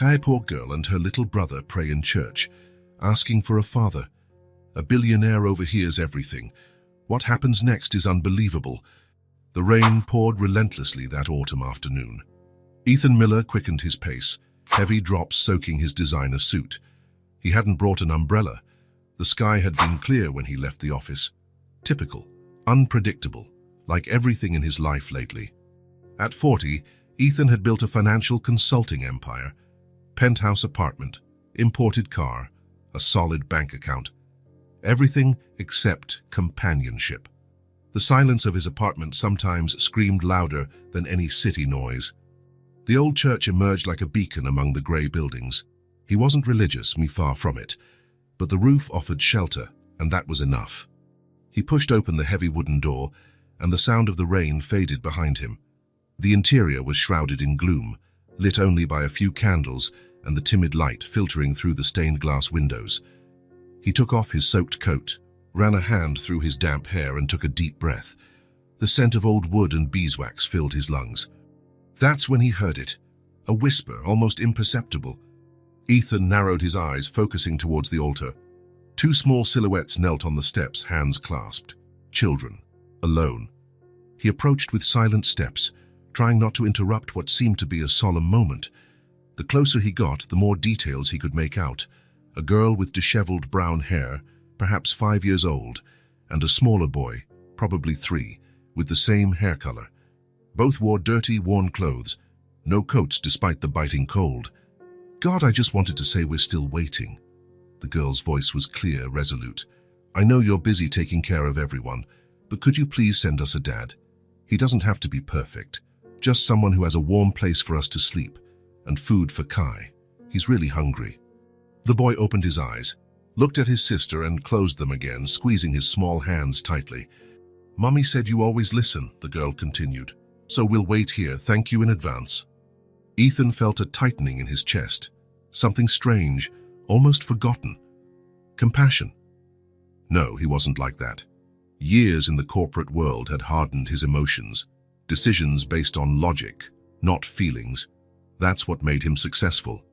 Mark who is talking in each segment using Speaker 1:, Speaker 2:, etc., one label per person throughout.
Speaker 1: A poor girl and her little brother pray in church, asking for a father. A billionaire overhears everything. What happens next is unbelievable. The rain poured relentlessly that autumn afternoon. Ethan Miller quickened his pace, heavy drops soaking his designer suit. He hadn't brought an umbrella. The sky had been clear when he left the office. Typical, unpredictable, like everything in his life lately. At 40, Ethan had built a financial consulting empire. Penthouse apartment, imported car, a solid bank account. Everything except companionship. The silence of his apartment sometimes screamed louder than any city noise. The old church emerged like a beacon among the grey buildings. He wasn't religious, far from it, but the roof offered shelter, and that was enough. He pushed open the heavy wooden door, and the sound of the rain faded behind him. The interior was shrouded in gloom, lit only by a few candles and the timid light filtering through the stained glass windows. He took off his soaked coat, ran a hand through his damp hair and took a deep breath. The scent of old wood and beeswax filled his lungs. That's when he heard it, a whisper, almost imperceptible. Ethan narrowed his eyes, focusing towards the altar. Two small silhouettes knelt on the steps, hands clasped. Children, alone. He approached with silent steps, trying not to interrupt what seemed to be a solemn moment. The closer he got, the more details he could make out. A girl with disheveled brown hair, perhaps 5 years old, and a smaller boy, probably 3, with the same hair color. Both wore dirty, worn clothes, no coats despite the biting cold. God, I just wanted to say we're still waiting. The girl's voice was clear, resolute. I know you're busy taking care of everyone, but could you please send us a dad? He doesn't have to be perfect, just someone who has a warm place for us to sleep, and food for Kai. He's really hungry. The boy opened his eyes, looked at his sister and closed them again, squeezing his small hands tightly. Mommy said you always listen, the girl continued. So we'll wait here, thank you in advance. Ethan felt a tightening in his chest, something strange, almost forgotten. Compassion. No, he wasn't like that. Years in the corporate world had hardened his emotions, decisions based on logic, not feelings. That's what made him successful.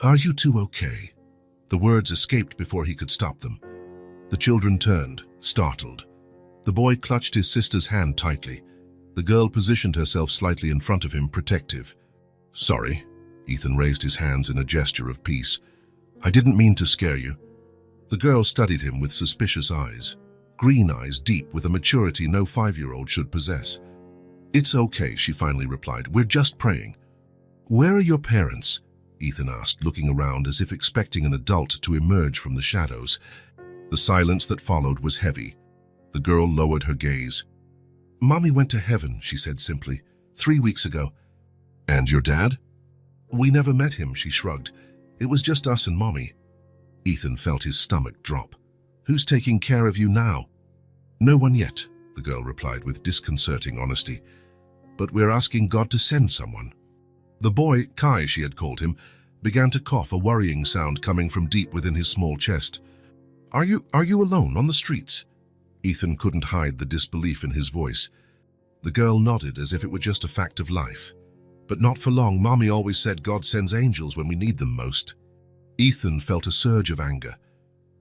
Speaker 1: Are you two okay? The words escaped before he could stop them. The children turned, startled. The boy clutched his sister's hand tightly. The girl positioned herself slightly in front of him, protective. Sorry. Ethan raised his hands in a gesture of peace. I didn't mean to scare you. The girl studied him with suspicious eyes. Green eyes, deep with a maturity no 5-year-old should possess. It's okay, she finally replied. We're just praying. Where are your parents? Ethan asked, looking around as if expecting an adult to emerge from the shadows. The silence that followed was heavy. The girl lowered her gaze. Mommy went to heaven, she said simply, 3 weeks ago. And your dad? We never met him, she shrugged. It was just us and Mommy. Ethan felt his stomach drop. Who's taking care of you now? No one yet, the girl replied with disconcerting honesty. But we're asking God to send someone. The boy, Kai she had called him, began to cough, a worrying sound coming from deep within his small chest. Are you alone on the streets? Ethan couldn't hide the disbelief in his voice. The girl nodded as if it were just a fact of life. But not for long. Mommy always said God sends angels when we need them most. Ethan felt a surge of anger.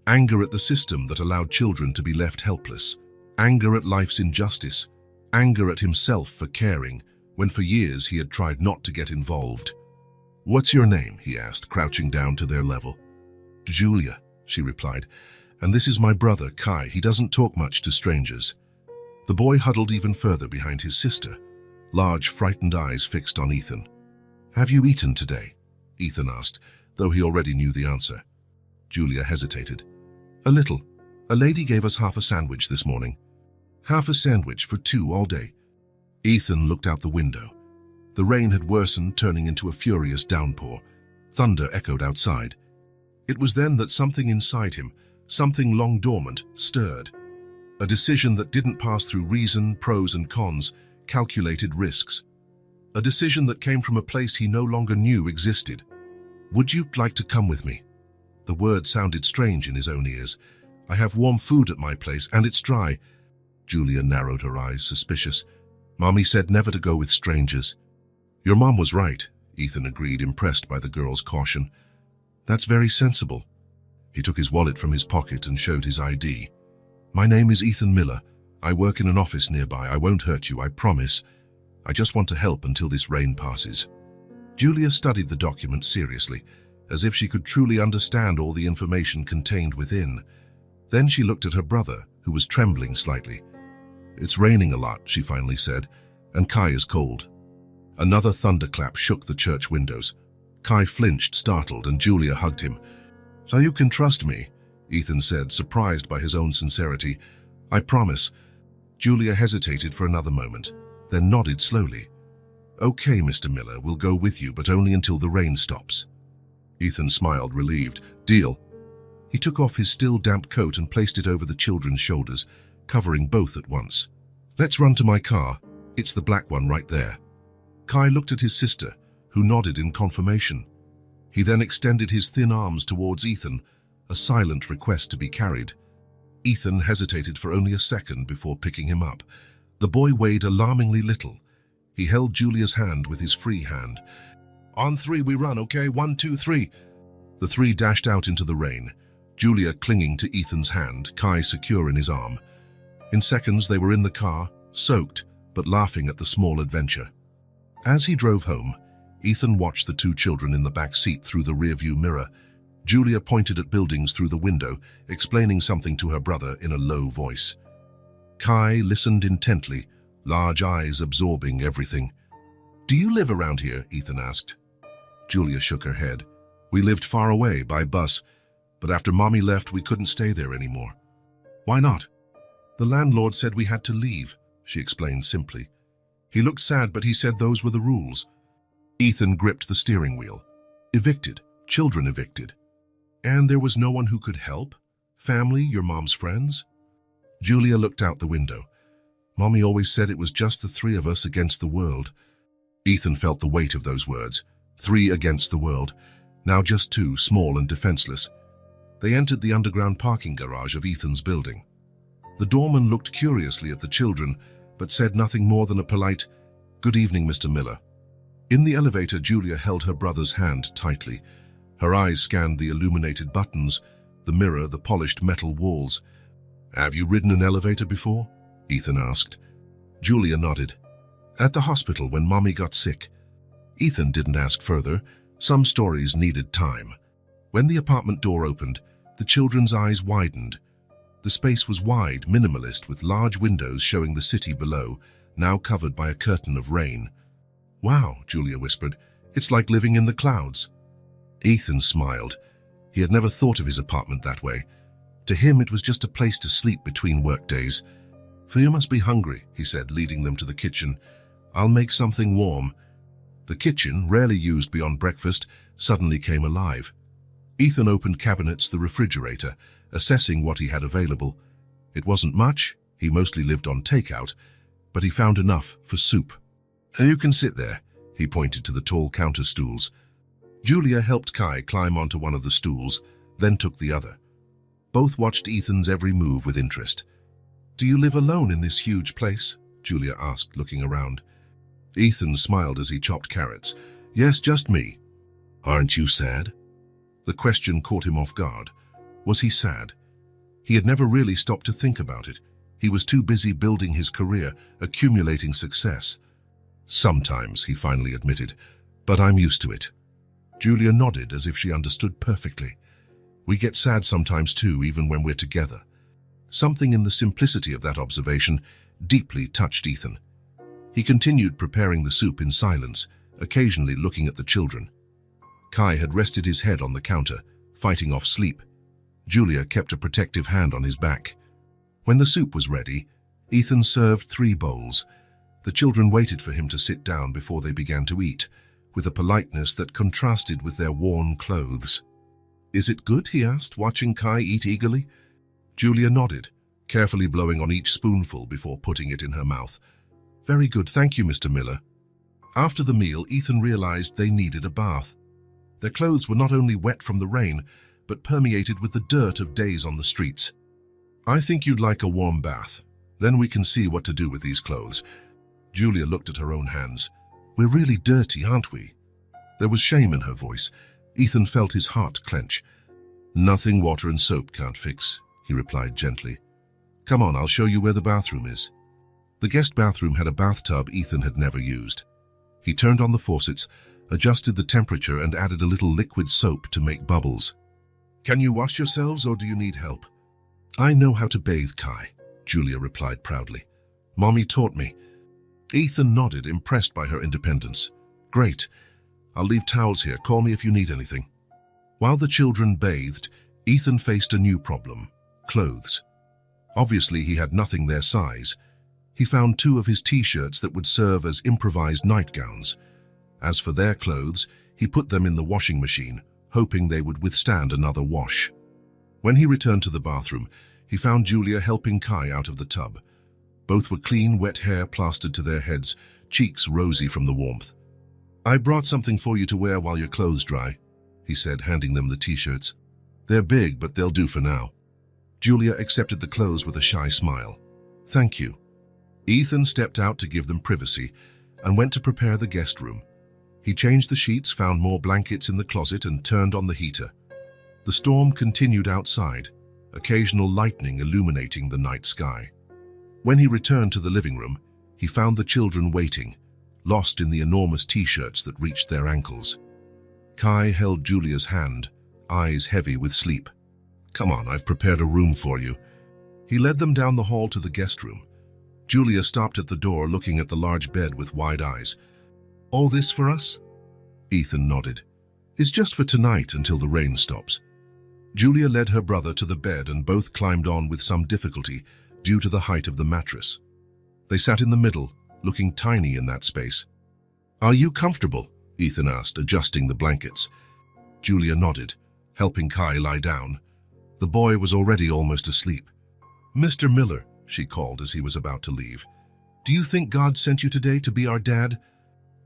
Speaker 1: Anger at the system that allowed children to be left helpless. Anger at life's injustice. Anger at himself for caring, when for years he had tried not to get involved. What's your name? He asked, crouching down to their level. Julia, she replied. And this is my brother, Kai. He doesn't talk much to strangers. The boy huddled even further behind his sister, large, frightened eyes fixed on Ethan. Have you eaten today? Ethan asked, though he already knew the answer. Julia hesitated. A little. A lady gave us half a sandwich this morning. Half a sandwich for 2 all day. Ethan looked out the window. The rain had worsened, turning into a furious downpour. Thunder echoed outside. It was then that something inside him, something long dormant, stirred. A decision that didn't pass through reason, pros and cons, calculated risks. A decision that came from a place he no longer knew existed. Would you like to come with me? The word sounded strange in his own ears. I have warm food at my place, and it's dry. Julia narrowed her eyes, suspicious. Mommy said never to go with strangers. Your mom was right, Ethan agreed, impressed by the girl's caution. That's very sensible. He took his wallet from his pocket and showed his ID. My name is Ethan Miller. I work in an office nearby. I won't hurt you, I promise. I just want to help until this rain passes. Julia studied the document seriously, as if she could truly understand all the information contained within. Then she looked at her brother, who was trembling slightly. It's raining a lot, she finally said, and Kai is cold. Another thunderclap shook the church windows. Kai flinched, startled, and Julia hugged him. So you can trust me, Ethan said, surprised by his own sincerity. I promise. Julia hesitated for another moment, then nodded slowly. Okay, Mr. Miller, we'll go with you, but only until the rain stops. Ethan smiled, relieved. Deal. He took off his still damp coat and placed it over the children's shoulders, covering both at once. Let's run to my car. It's the black one right there. Kai looked at his sister, who nodded in confirmation. He then extended his thin arms towards Ethan, a silent request to be carried. Ethan hesitated for only a second before picking him up. The boy weighed alarmingly little. He held Julia's hand with his free hand. On three we run, okay? 1, 2, 3. The three dashed out into the rain, Julia clinging to Ethan's hand, Kai secure in his arm. In seconds they were in the car, soaked, but laughing at the small adventure. As he drove home, Ethan watched the two children in the back seat through the rearview mirror. Julia pointed at buildings through the window, explaining something to her brother in a low voice. Kai listened intently, large eyes absorbing everything. Do you live around here? Ethan asked. Julia shook her head. We lived far away by bus, but after Mommy left we couldn't stay there anymore. Why not? The landlord said we had to leave, she explained simply. He looked sad, but he said those were the rules. Ethan gripped the steering wheel. Evicted, children evicted. And there was no one who could help? Family, your mom's friends? Julia looked out the window. Mommy always said it was just the three of us against the world. Ethan felt the weight of those words. 3 against the world. Now just 2, small and defenseless. They entered the underground parking garage of Ethan's building. The doorman looked curiously at the children, but said nothing more than a polite, "Good evening, Mr. Miller." In the elevator, Julia held her brother's hand tightly. Her eyes scanned the illuminated buttons, the mirror, the polished metal walls. Have you ridden an elevator before? Ethan asked. Julia nodded. At the hospital when Mommy got sick. Ethan didn't ask further. Some stories needed time. When the apartment door opened, the children's eyes widened. The space was wide, minimalist, with large windows showing the city below, now covered by a curtain of rain. Wow, Julia whispered. It's like living in the clouds. Ethan smiled. He had never thought of his apartment that way. To him, it was just a place to sleep between workdays. "For you must be hungry," he said, leading them to the kitchen. "I'll make something warm." The kitchen, rarely used beyond breakfast, suddenly came alive. Ethan opened cabinets, the refrigerator, assessing what he had available. It wasn't much, he mostly lived on takeout, but he found enough for soup. "You can sit there," he pointed to the tall counter stools. Julia helped Kai climb onto one of the stools, then took the other. Both watched Ethan's every move with interest. "Do you live alone in this huge place?" Julia asked, looking around. Ethan smiled as he chopped carrots. "Yes, just me." "Aren't you sad?" The question caught him off guard. Was he sad? He had never really stopped to think about it. He was too busy building his career, accumulating success. "Sometimes," he finally admitted, "but I'm used to it." Julia nodded as if she understood perfectly. "We get sad sometimes too, even when we're together." Something in the simplicity of that observation deeply touched Ethan. He continued preparing the soup in silence, occasionally looking at the children. Kai had rested his head on the counter, fighting off sleep. Julia kept a protective hand on his back. When the soup was ready, Ethan served 3 bowls. The children waited for him to sit down before they began to eat, with a politeness that contrasted with their worn clothes. "Is it good?" he asked, watching Kai eat eagerly. Julia nodded, carefully blowing on each spoonful before putting it in her mouth. "Very good, thank you, Mr. Miller." After the meal, Ethan realized they needed a bath. Their clothes were not only wet from the rain, but permeated with the dirt of days on the streets. "I think you'd like a warm bath. Then we can see what to do with these clothes." Julia looked at her own hands. "We're really dirty, aren't we?" There was shame in her voice. Ethan felt his heart clench. "Nothing water and soap can't fix," he replied gently. "Come on, I'll show you where the bathroom is." The guest bathroom had a bathtub Ethan had never used. He turned on the faucets, adjusted the temperature, and added a little liquid soap to make bubbles. "Can you wash yourselves, or do you need help?" "I know how to bathe, Kai," Julia replied proudly. "Mommy taught me." Ethan nodded, impressed by her independence. "Great. I'll leave towels here. Call me if you need anything." While the children bathed, Ethan faced a new problem: clothes. Obviously, he had nothing their size. He found 2 of his t-shirts that would serve as improvised nightgowns. As for their clothes, he put them in the washing machine, hoping they would withstand another wash. When he returned to the bathroom, he found Julia helping Kai out of the tub. Both were clean, wet hair plastered to their heads, cheeks rosy from the warmth. "I brought something for you to wear while your clothes dry," he said, handing them the t-shirts. "They're big, but they'll do for now." Julia accepted the clothes with a shy smile. "Thank you." Ethan stepped out to give them privacy and went to prepare the guest room. He changed the sheets, found more blankets in the closet, and turned on the heater. The storm continued outside, occasional lightning illuminating the night sky. When he returned to the living room, he found the children waiting, lost in the enormous t-shirts that reached their ankles. Kai held Julia's hand, eyes heavy with sleep. "Come on, I've prepared a room for you." He led them down the hall to the guest room. Julia stopped at the door, looking at the large bed with wide eyes. "All this for us?" Ethan nodded. "It's just for tonight until the rain stops." Julia led her brother to the bed and both climbed on with some difficulty due to the height of the mattress. They sat in the middle, looking tiny in that space. "Are you comfortable?" Ethan asked, adjusting the blankets. Julia nodded, helping Kai lie down. The boy was already almost asleep. "Mr. Miller," she called as he was about to leave, "do you think God sent you today to be our dad?"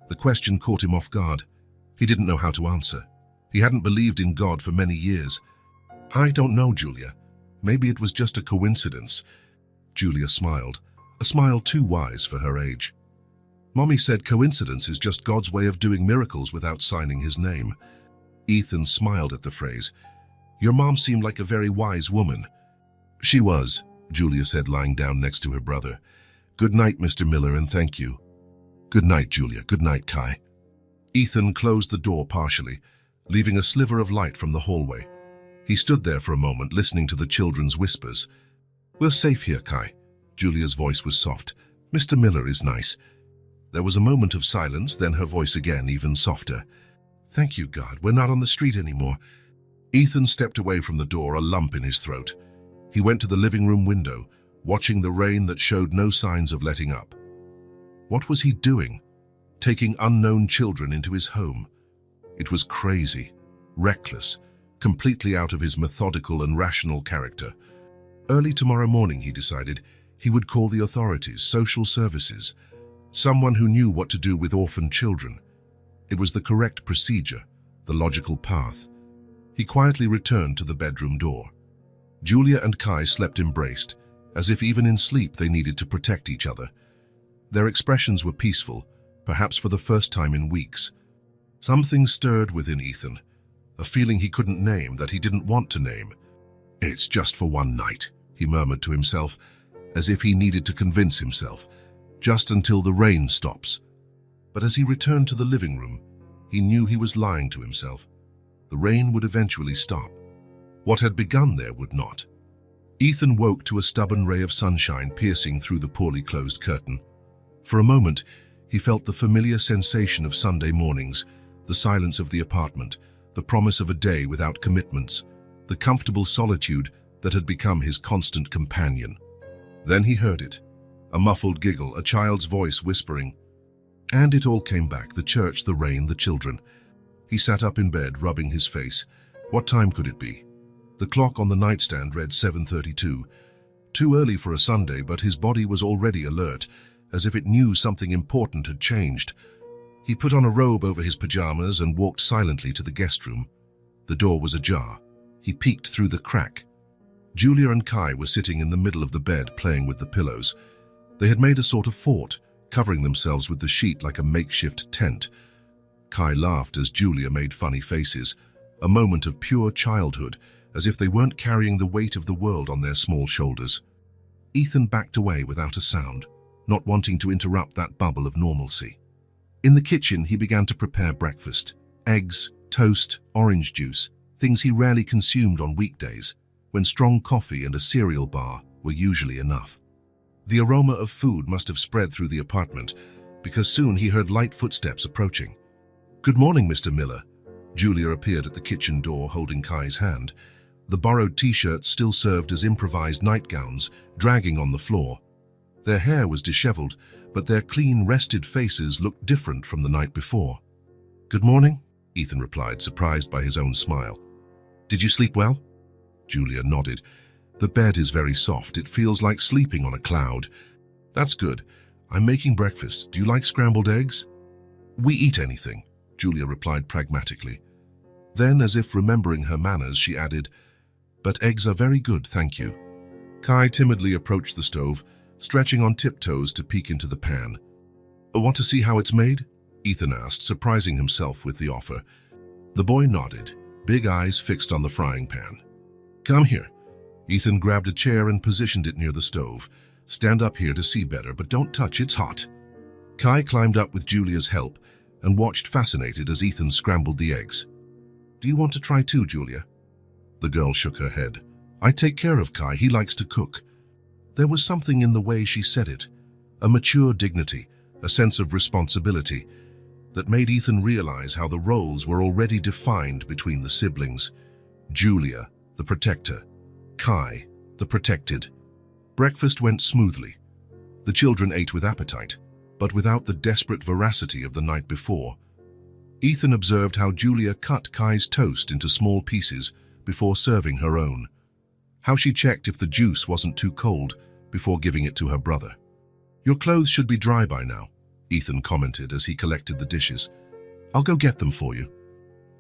Speaker 1: The question caught him off guard. He didn't know how to answer. He hadn't believed in God for many years. "I don't know, Julia. Maybe it was just a coincidence." Julia smiled, a smile too wise for her age. "Mommy said coincidence is just God's way of doing miracles without signing his name." Ethan smiled at the phrase. "Your mom seemed like a very wise woman." "She was," Julia said, lying down next to her brother. "Good night, Mr. Miller, and thank you." "Good night, Julia. Good night, Kai." Ethan closed the door partially, leaving a sliver of light from the hallway. He stood there for a moment, listening to the children's whispers. "We're safe here, Kai." Julia's voice was soft. "Mr. Miller is nice." There was a moment of silence, then her voice again, even softer. "Thank you, God. We're not on the street anymore." Ethan stepped away from the door, a lump in his throat. He went to the living room window, watching the rain that showed no signs of letting up. What was he doing? Taking unknown children into his home? It was crazy, reckless, completely out of his methodical and rational character. Early tomorrow morning, he decided, he would call the authorities, social services, someone who knew what to do with orphaned children. It was the correct procedure, the logical path. He quietly returned to the bedroom door. Julia and Kai slept embraced, as if even in sleep they needed to protect each other. Their expressions were peaceful, perhaps for the first time in weeks. Something stirred within Ethan, a feeling he couldn't name, that he didn't want to name. "It's just for one night," he murmured to himself, as if he needed to convince himself, "just until the rain stops." But as he returned to the living room, he knew he was lying to himself. The rain would eventually stop. What had begun there would not. Ethan woke to a stubborn ray of sunshine piercing through the poorly closed curtain. For a moment, he felt the familiar sensation of Sunday mornings, the silence of the apartment, the promise of a day without commitments, the comfortable solitude that had become his constant companion. Then he heard it, a muffled giggle, a child's voice whispering. And it all came back, the church, the rain, the children. He sat up in bed, rubbing his face. What time could it be? The clock on the nightstand read 7:32. Too early for a Sunday, but his body was already alert, as if it knew something important had changed. He put on a robe over his pajamas and walked silently to the guest room. The door was ajar. He peeked through the crack. Julia and Kai were sitting in the middle of the bed, playing with the pillows. They had made a sort of fort, covering themselves with the sheet like a makeshift tent. Kai laughed as Julia made funny faces, a moment of pure childhood, as if they weren't carrying the weight of the world on their small shoulders. Ethan backed away without a sound, not wanting to interrupt that bubble of normalcy. In the kitchen, he began to prepare breakfast: eggs, toast, orange juice, things he rarely consumed on weekdays, when strong coffee and a cereal bar were usually enough. The aroma of food must have spread through the apartment, because soon he heard light footsteps approaching. "Good morning, Mr. Miller." Julia appeared at the kitchen door holding Kai's hand. The borrowed t-shirts still served as improvised nightgowns, dragging on the floor. Their hair was disheveled, but their clean, rested faces looked different from the night before. "Good morning," Ethan replied, surprised by his own smile. "Did you sleep well?" Julia nodded. "The bed is very soft. It feels like sleeping on a cloud." "That's good. I'm making breakfast. Do you like scrambled eggs?" "We eat anything," Julia replied pragmatically. Then, as if remembering her manners, she added, "But eggs are very good, thank you." Kai timidly approached the stove, stretching on tiptoes to peek into the pan. "Want to see how it's made?" Ethan asked, surprising himself with the offer. The boy nodded, big eyes fixed on the frying pan. "Come here." Ethan grabbed a chair and positioned it near the stove. "Stand up here to see better, but don't touch, it's hot." Kai climbed up with Julia's help and watched fascinated as Ethan scrambled the eggs. "Do you want to try too, Julia?" The girl shook her head. "I take care of Kai, he likes to cook." There was something in the way she said it, a mature dignity, a sense of responsibility, that made Ethan realize how the roles were already defined between the siblings. Julia, the protector; Kai, the protected. Breakfast went smoothly. The children ate with appetite, but without the desperate voracity of the night before. Ethan observed how Julia cut Kai's toast into small pieces before serving her own, how she checked if the juice wasn't too cold before giving it to her brother. "Your clothes should be dry by now," Ethan commented as he collected the dishes. "I'll go get them for you."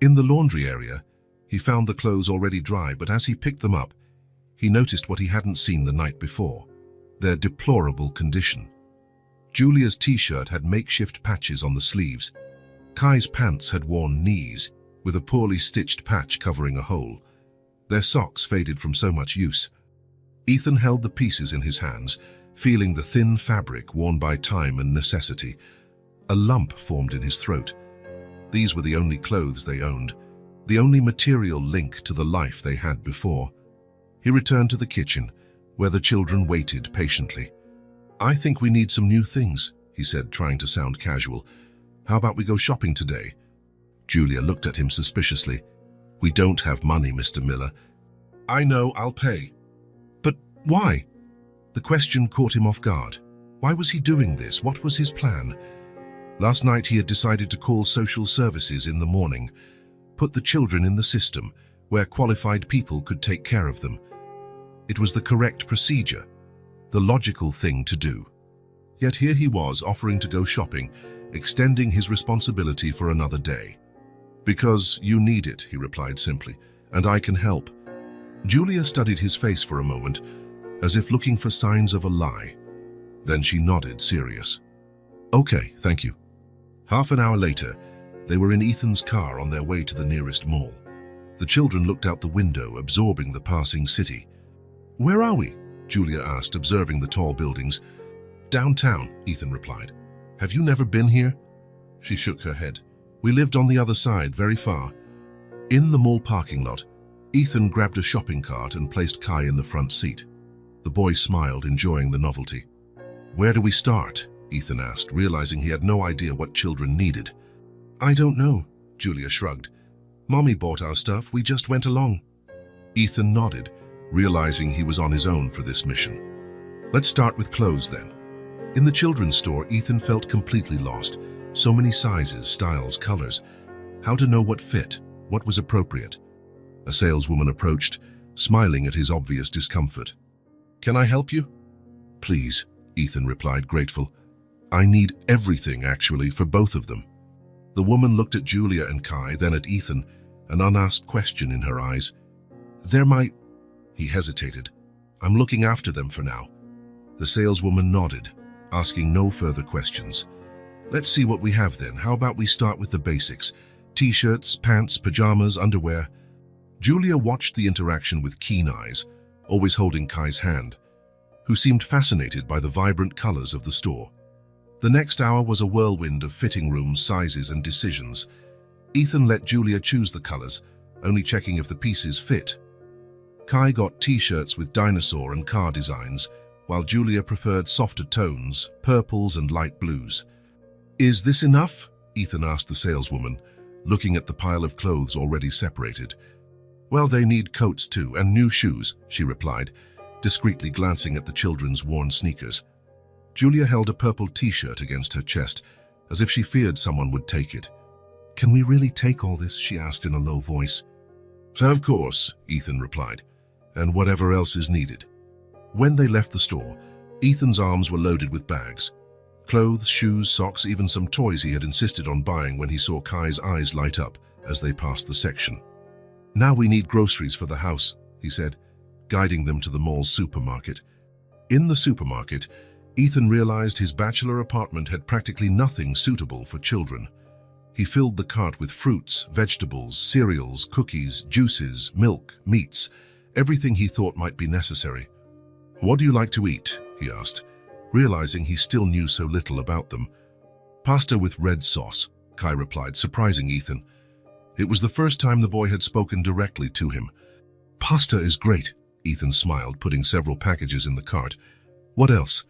Speaker 1: In the laundry area, he found the clothes already dry, but as he picked them up, he noticed what he hadn't seen the night before: their deplorable condition. Julia's t-shirt had makeshift patches on the sleeves. Kai's pants had worn knees, with a poorly stitched patch covering a hole. Their socks faded from so much use. Ethan held the pieces in his hands, feeling the thin fabric worn by time and necessity. A lump formed in his throat. These were the only clothes they owned, the only material link to the life they had before. He returned to the kitchen, where the children waited patiently. "I think we need some new things," he said, trying to sound casual. "How about we go shopping today?" Julia looked at him suspiciously. "We don't have money, Mr. Miller." "I know, I'll pay." "But why?" The question caught him off guard. Why was he doing this? What was his plan? Last night he had decided to call social services in the morning, put the children in the system, where qualified people could take care of them. It was the correct procedure, the logical thing to do. Yet here he was offering to go shopping, extending his responsibility for another day. "Because you need it," he replied simply, "and I can help." Julia studied his face for a moment, as if looking for signs of a lie. Then she nodded, serious. "Okay, thank you." Half an hour later, they were in Ethan's car on their way to the nearest mall. The children looked out the window, absorbing the passing city. "Where are we?" Julia asked, observing the tall buildings. "Downtown," Ethan replied. "Have you never been here?" She shook her head. "We lived on the other side, very far." In the mall parking lot, Ethan grabbed a shopping cart and placed Kai in the front seat. The boy smiled, enjoying the novelty. "Where do we start?" Ethan asked, realizing he had no idea what children needed. "I don't know," Julia shrugged. "Mommy bought our stuff, we just went along." Ethan nodded, realizing he was on his own for this mission. "Let's start with clothes then." In the children's store, Ethan felt completely lost. So many sizes, styles, colors. How to know what fit, what was appropriate? A saleswoman approached, smiling at his obvious discomfort. "Can I help you?" "Please," Ethan replied, grateful. "I need everything, actually, for both of them." The woman looked at Julia and Kai, then at Ethan, an unasked question in her eyes. "They're my—" He hesitated. "I'm looking after them for now." The saleswoman nodded, asking no further questions. Let's see what we have then. How about we start with the basics? T-shirts, pants, pajamas, underwear. Julia watched the interaction with keen eyes, always holding Kai's hand, who seemed fascinated by the vibrant colors of the store. The next hour was a whirlwind of fitting rooms, sizes, and decisions. Ethan let Julia choose the colors, only checking if the pieces fit. Kai got T-shirts with dinosaur and car designs, while Julia preferred softer tones, purples and light blues. "Is this enough?" Ethan asked the saleswoman, looking at the pile of clothes already separated. "Well, they need coats too, and new shoes," she replied, discreetly glancing at the children's worn sneakers. Julia held a purple T-shirt against her chest, as if she feared someone would take it. "Can we really take all this?" she asked in a low voice. "Of course," Ethan replied, "and whatever else is needed." When they left the store, Ethan's arms were loaded with bags. Clothes, shoes, socks, even some toys he had insisted on buying when he saw Kai's eyes light up as they passed the section. "Now we need groceries for the house," he said, guiding them to the mall's supermarket. In the supermarket, Ethan realized his bachelor apartment had practically nothing suitable for children. He filled the cart with fruits, vegetables, cereals, cookies, juices, milk, meats, everything he thought might be necessary. "What do you like to eat?" he asked, realizing he still knew so little about them. "Pasta with red sauce," Kai replied, surprising Ethan. It was the first time the boy had spoken directly to him. "Pasta is great," Ethan smiled, putting several packages in the cart. "What else?"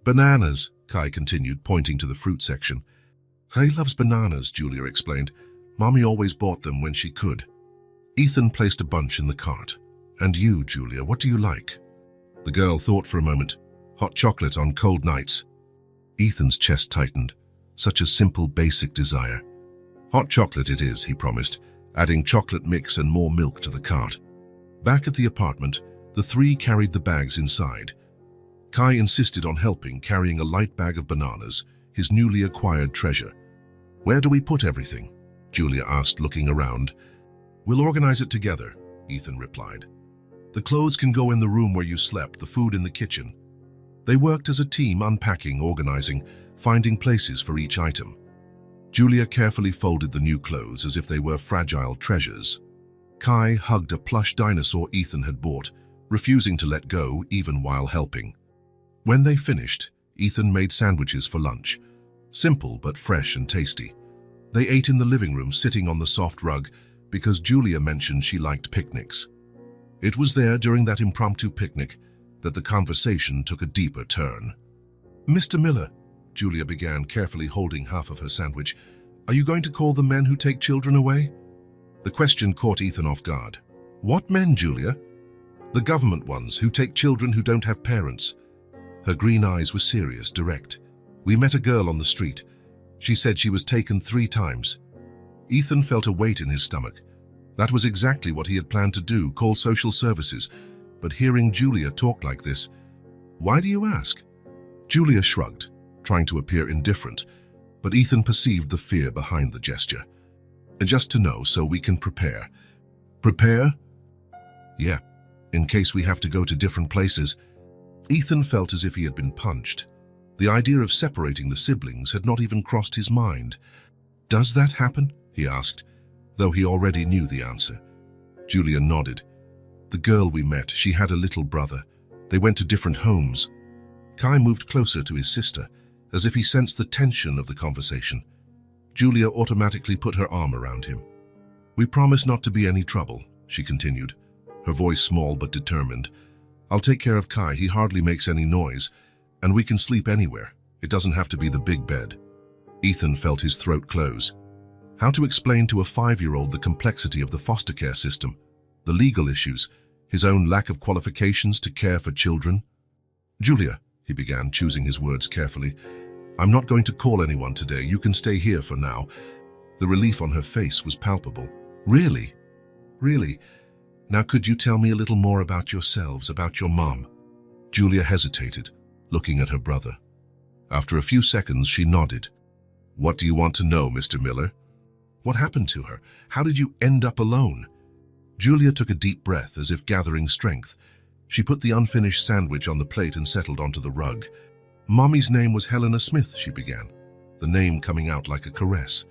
Speaker 1: "Bananas," Kai continued, pointing to the fruit section. "He loves bananas," Julia explained. "Mommy always bought them when she could." Ethan placed a bunch in the cart. "And you, Julia, what do you like?" The girl thought for a moment. "Hot chocolate on cold nights." Ethan's chest tightened. Such a simple, basic desire. "Hot chocolate it is," he promised, adding chocolate mix and more milk to the cart. Back at the apartment, the three carried the bags inside. Kai insisted on helping, carrying a light bag of bananas, his newly acquired treasure. "Where do we put everything?" Julia asked, looking around. "We'll organize it together," Ethan replied. "The clothes can go in the room where you slept, the food in the kitchen." They worked as a team, unpacking, organizing, finding places for each item. Julia carefully folded the new clothes as if they were fragile treasures. Kai hugged a plush dinosaur Ethan had bought, refusing to let go even while helping. When they finished, Ethan made sandwiches for lunch. Simple but fresh and tasty. They ate in the living room, sitting on the soft rug, because Julia mentioned she liked picnics. It was there, during that impromptu picnic, that the conversation took a deeper turn. "Mr. Miller," Julia began, carefully holding half of her sandwich, "are you going to call the men who take children away?" The question caught Ethan off guard. "What men, Julia?" "The government ones, who take children who don't have parents." Her green eyes were serious, direct. "We met a girl on the street. She said she was taken 3 times. Ethan felt a weight in his stomach. That was exactly what he had planned to do, call social services. But hearing Julia talk like this, "Why do you ask?" Julia shrugged, trying to appear indifferent, but Ethan perceived the fear behind the gesture. "Just to know, so we can prepare." "Prepare?" "Yeah, in case we have to go to different places." Ethan felt as if he had been punched. The idea of separating the siblings had not even crossed his mind. "Does that happen?" he asked, though he already knew the answer. Julia nodded. "The girl we met, she had a little brother. They went to different homes." Kai moved closer to his sister, as if he sensed the tension of the conversation. Julia automatically put her arm around him. "We promise not to be any trouble," she continued, her voice small but determined. "I'll take care of Kai, he hardly makes any noise, and we can sleep anywhere. It doesn't have to be the big bed." Ethan felt his throat close. How to explain to a 5-year-old the complexity of the foster care system, the legal issues, his own lack of qualifications to care for children? "Julia," he began, choosing his words carefully, "I'm not going to call anyone today. You can stay here for now." The relief on her face was palpable. "Really? Really? Now could you tell me a little more about yourselves, about your mom?" Julia hesitated, looking at her brother. After a few seconds, she nodded. "What do you want to know, Mr. Miller?" "What happened to her? How did you end up alone?" Julia took a deep breath, as if gathering strength. She put the unfinished sandwich on the plate and settled onto the rug. "Mommy's name was Helena Smith," she began. the name coming out like a caress.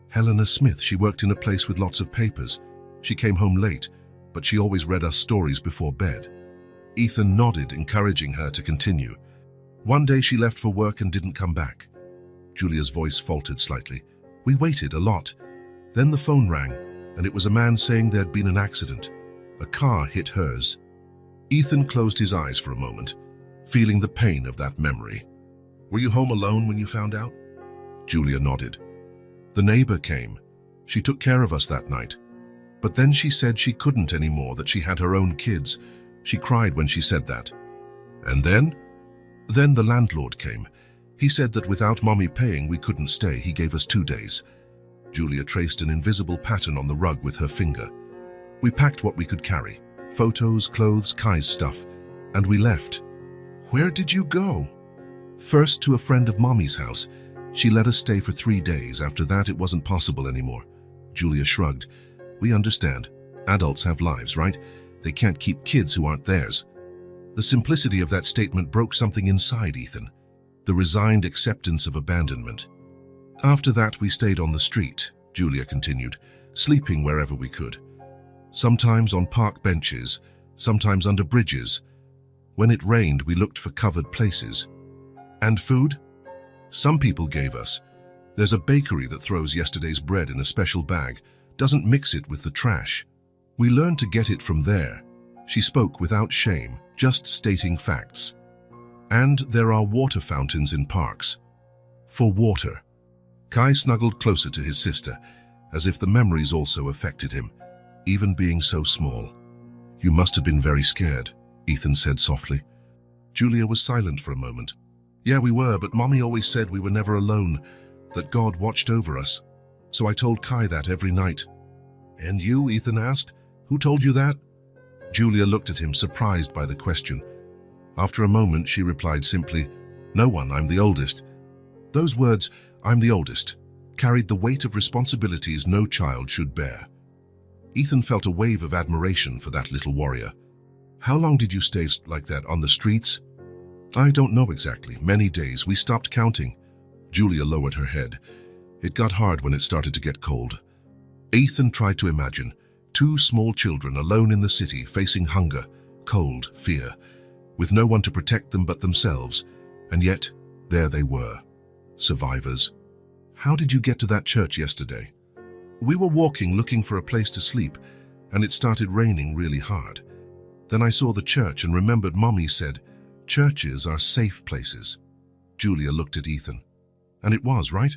Speaker 1: Helena Smith. She worked in a place with lots of papers. She came home late, but she always read us stories before bed. Ethan nodded, encouraging her to continue. One day she left for work and didn't come back. Julia's voice faltered slightly. We waited a lot. Then the phone rang, and it was a man saying there'd been an accident. A car hit hers. Ethan closed his eyes for a moment, feeling the pain of that memory. Were you home alone when you found out? Julia nodded. The neighbor came. She took care of us that night. But then she said she couldn't anymore, that she had her own kids. She cried when she said that. And then? Then the landlord came. He said that without Mommy paying, we couldn't stay. He gave us 2 days. Julia traced an invisible pattern on the rug with her finger. We packed what we could carry. Photos, clothes, Kai's stuff. And we left. Where did you go? First to a friend of Mommy's house. She let us stay for 3 days. After that, it wasn't possible anymore. Julia shrugged. We understand. Adults have lives, right? They can't keep kids who aren't theirs. The simplicity of that statement broke something inside Ethan. The resigned acceptance of abandonment. After that, we stayed on the street, Julia continued, sleeping wherever we could. Sometimes on park benches, sometimes under bridges. When it rained, we looked for covered places. And food? Some people gave us. There's a bakery that throws yesterday's bread in a special bag, doesn't mix it with the trash. We learned to get it from there. She spoke without shame, just stating facts. And there are water fountains in parks. For water. Kai snuggled closer to his sister, as if the memories also affected him, even being so small. You must have been very scared, Ethan said softly. Julia was silent for a moment. Yeah, we were, but Mommy always said we were never alone, that God watched over us. So I told Kai that every night. And you, Ethan asked, who told you that? Julia looked at him, surprised by the question. After a moment, she replied simply, no one, I'm the oldest. Those words, I'm the oldest, carried the weight of responsibilities no child should bear. Ethan felt a wave of admiration for that little warrior. How long did you stay like that on the streets? I don't know exactly. Many days. We stopped counting. Julia lowered her head. It got hard when it started to get cold. Ethan tried to imagine 2 small children alone in the city, facing hunger, cold, fear, with no one to protect them but themselves, and yet there they were, survivors. How did you get to that church yesterday? We were walking looking for a place to sleep, and it started raining really hard. Then I saw the church and remembered Mommy said, churches are safe places. Julia looked at Ethan. And it was, right?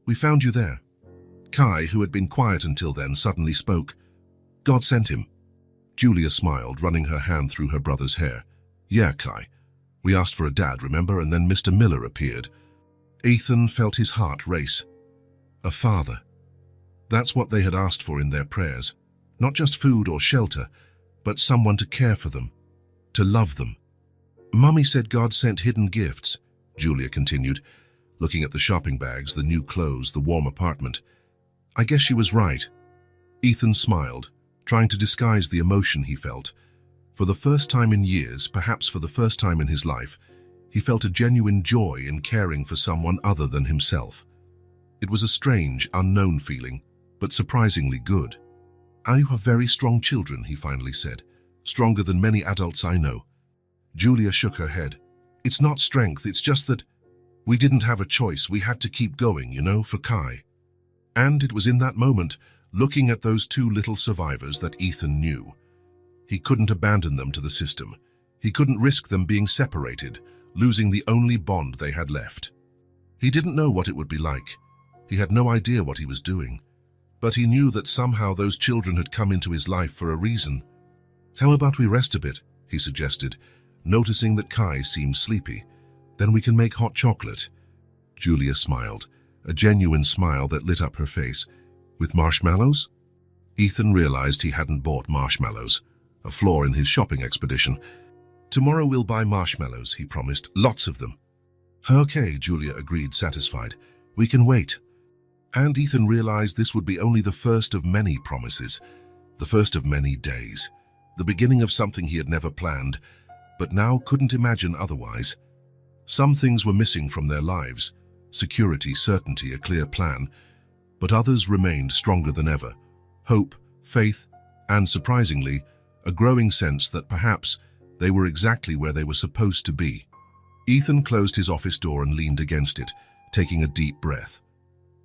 Speaker 1: We found you there. Kai, who had been quiet until then, suddenly spoke. God sent him. Julia smiled, running her hand through her brother's hair. Yeah, Kai. We asked for a dad, remember? And then Mr. Miller appeared. Ethan felt his heart race. A father. That's what they had asked for in their prayers. Not just food or shelter, but someone to care for them, to love them. Mummy said God sent hidden gifts, Julia continued, looking at the shopping bags, the new clothes, the warm apartment. I guess she was right. Ethan smiled, trying to disguise the emotion he felt. For the first time in years, perhaps for the first time in his life, he felt a genuine joy in caring for someone other than himself. It was a strange, unknown feeling, but surprisingly good. You have very strong children, he finally said. Stronger than many adults I know. Julia shook her head. It's not strength, it's just that we didn't have a choice. We had to keep going, for Kai. And it was in that moment, looking at those 2 little survivors, that Ethan knew. He couldn't abandon them to the system. He couldn't risk them being separated, losing the only bond they had left. He didn't know what it would be like. He had no idea what he was doing. But he knew that somehow those children had come into his life for a reason. How about we rest a bit, he suggested, noticing that Kai seemed sleepy. Then we can make hot chocolate. Julia smiled, a genuine smile that lit up her face. With marshmallows? Ethan realized he hadn't bought marshmallows, a flaw in his shopping expedition. Tomorrow we'll buy marshmallows, he promised, lots of them. Okay, Julia agreed, satisfied. We can wait. And Ethan realized this would be only the first of many promises, the first of many days, the beginning of something he had never planned, but now couldn't imagine otherwise. Some things were missing from their lives, security, certainty, a clear plan, but others remained stronger than ever. Hope, faith, and, surprisingly, a growing sense that perhaps they were exactly where they were supposed to be. Ethan closed his office door and leaned against it, taking a deep breath.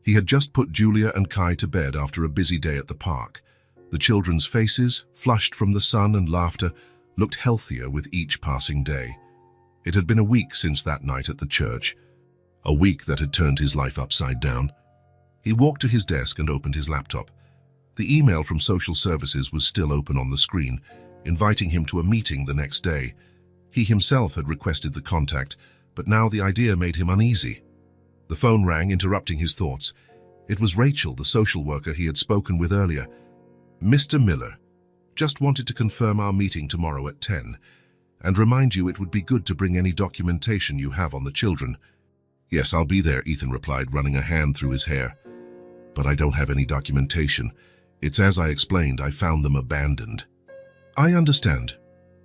Speaker 1: He had just put Julia and Kai to bed after a busy day at the park. The children's faces, flushed from the sun and laughter, looked healthier with each passing day. It had been a week since that night at the church, a week that had turned his life upside down. He walked to his desk and opened his laptop. The email from social services was still open on the screen, inviting him to a meeting the next day. He himself had requested the contact, but now the idea made him uneasy. The phone rang, interrupting his thoughts. It was Rachel, the social worker he had spoken with earlier. "Mr. Miller, just wanted to confirm our meeting tomorrow at 10, and remind you it would be good to bring any documentation you have on the children." "Yes, I'll be there," Ethan replied, running a hand through his hair. "But I don't have any documentation. It's as I explained, I found them abandoned." "I understand."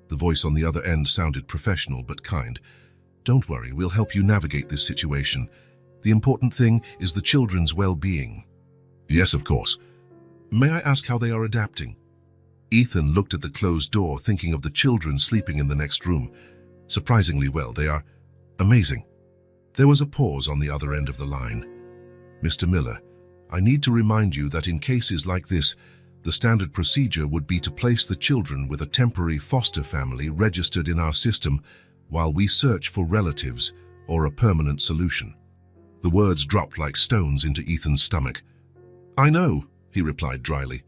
Speaker 1: The voice on the other end sounded professional but kind. "Don't worry, we'll help you navigate this situation. The important thing is the children's well-being." "Yes, of course. May I ask how they are adapting?" Ethan looked at the closed door, thinking of the children sleeping in the next room. "Surprisingly well, they are amazing." There was a pause on the other end of the line. "Mr. Miller, I need to remind you that in cases like this, the standard procedure would be to place the children with a temporary foster family registered in our system while we search for relatives or a permanent solution." The words dropped like stones into Ethan's stomach. "I know," he replied dryly.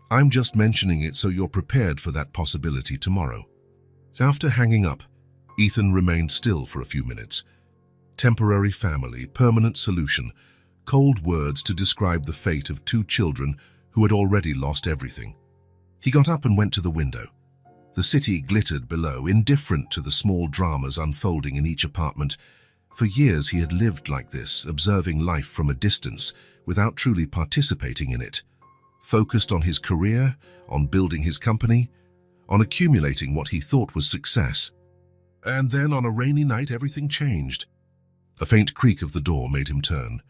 Speaker 1: "I'm just mentioning it so you're prepared for that possibility tomorrow." After hanging up, Ethan remained still for a few minutes. Temporary family, permanent solution, cold words to describe the fate of two children who had already lost everything. He got up and went to the window. The city glittered below, indifferent to the small dramas unfolding in each apartment. For years he had lived like this, observing life from a distance, without truly participating in it. Focused on his career, on building his company, on accumulating what he thought was success. And then on a rainy night everything changed. A faint creak of the door made him turn.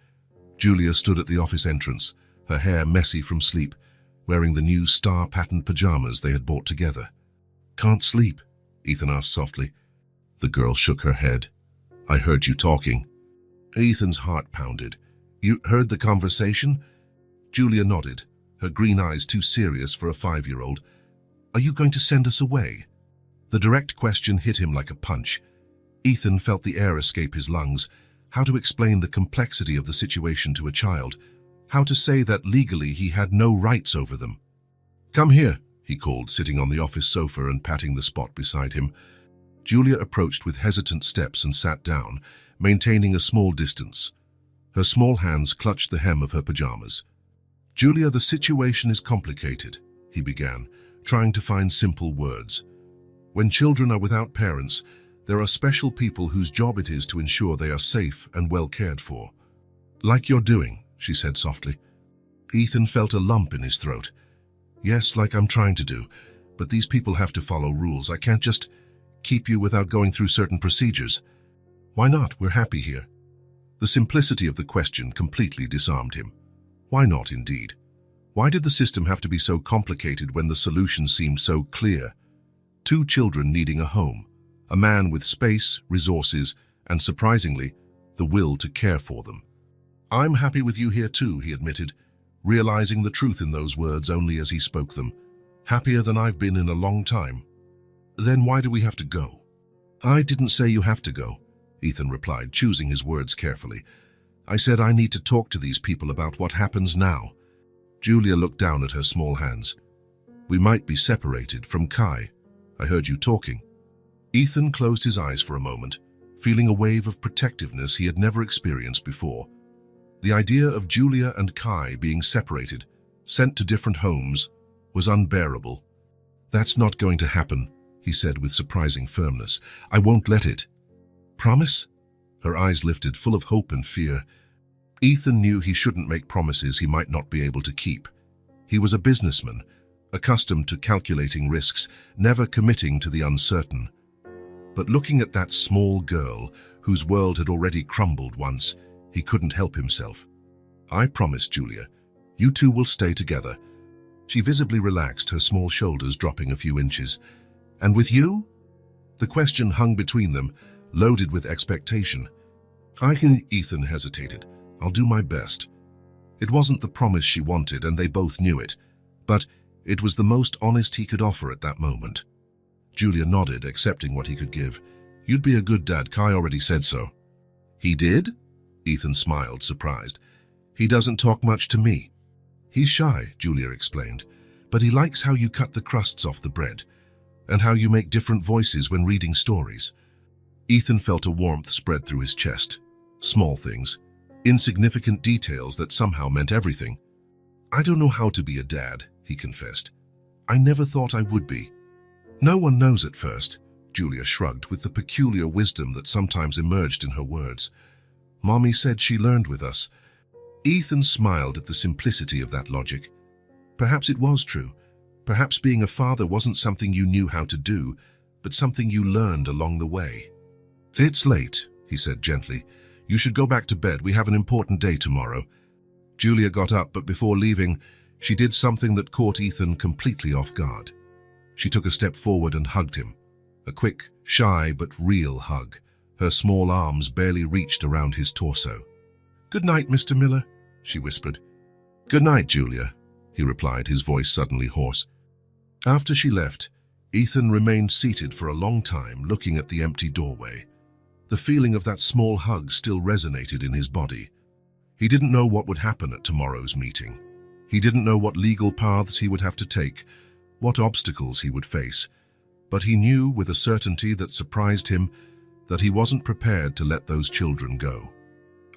Speaker 1: Julia stood at the office entrance, her hair messy from sleep, wearing the new star-patterned pajamas they had bought together. "Can't sleep?" Ethan asked softly. The girl shook her head. "I heard you talking." Ethan's heart pounded. "You heard the conversation?" Julia nodded, her green eyes too serious for a 5-year-old. "Are you going to send us away?" The direct question hit him like a punch. Ethan felt the air escape his lungs. How to explain the complexity of the situation to a child? How to say that legally he had no rights over them? "Come here," he called, sitting on the office sofa and patting the spot beside him. Julia approached with hesitant steps and sat down, maintaining a small distance. Her small hands clutched the hem of her pajamas. "Julia, the situation is complicated," he began, trying to find simple words. "When children are without parents, there are special people whose job it is to ensure they are safe and well cared for. Like you're doing," she said softly. Ethan felt a lump in his throat. "Yes, like I'm trying to do, but these people have to follow rules. I can't just keep you without going through certain procedures." "Why not? We're happy here." The simplicity of the question completely disarmed him. Why not, indeed? Why did the system have to be so complicated when the solution seemed so clear? Two children needing a home, a man with space, resources, and surprisingly, the will to care for them. "I'm happy with you here too," he admitted, realizing the truth in those words only as he spoke them. "Happier than I've been in a long time." "Then why do we have to go?" "I didn't say you have to go," Ethan replied, choosing his words carefully. "I said I need to talk to these people about what happens now." Julia looked down at her small hands. "We might be separated from Kai. I heard you talking." Ethan closed his eyes for a moment, feeling a wave of protectiveness he had never experienced before. The idea of Julia and Kai being separated, sent to different homes, was unbearable. "That's not going to happen," he said with surprising firmness. "I won't let it." "Promise?" Her eyes lifted, full of hope and fear. Ethan knew he shouldn't make promises he might not be able to keep. He was a businessman, accustomed to calculating risks, never committing to the uncertain. But looking at that small girl, whose world had already crumbled once, He couldn't help himself. "I promise, Julia. You two will stay together." She visibly relaxed, her small shoulders dropping a few inches. "And with you?" The question hung between them, loaded with expectation. Ethan hesitated. "I'll do my best." It wasn't the promise she wanted, and they both knew it, but it was the most honest he could offer at that moment. Julia nodded, accepting what he could give. "You'd be a good dad, Kai already said so." "He did?" Ethan smiled, surprised. "He doesn't talk much to me." "He's shy," Julia explained, "but he likes how you cut the crusts off the bread, and how you make different voices when reading stories." Ethan felt a warmth spread through his chest. Small things, insignificant details that somehow meant everything. "I don't know how to be a dad," he confessed. "I never thought I would be." "No one knows at first," Julia shrugged with the peculiar wisdom that sometimes emerged in her words. "Mommy said she learned with us." Ethan smiled at the simplicity of that logic. Perhaps it was true. Perhaps being a father wasn't something you knew how to do, but something you learned along the way. "It's late," he said gently. "You should go back to bed. We have an important day tomorrow." Julia got up, but before leaving, she did something that caught Ethan completely off guard. She took a step forward and hugged him. A quick, shy but real hug. Her small arms barely reached around his torso. "Good night, Mr. Miller," she whispered. "Good night, Julia," he replied, his voice suddenly hoarse. After she left, Ethan remained seated for a long time, looking at the empty doorway. The feeling of that small hug still resonated in his body. He didn't know what would happen at tomorrow's meeting. He didn't know what legal paths he would have to take, what obstacles he would face, but he knew with a certainty that surprised him that he wasn't prepared to let those children go.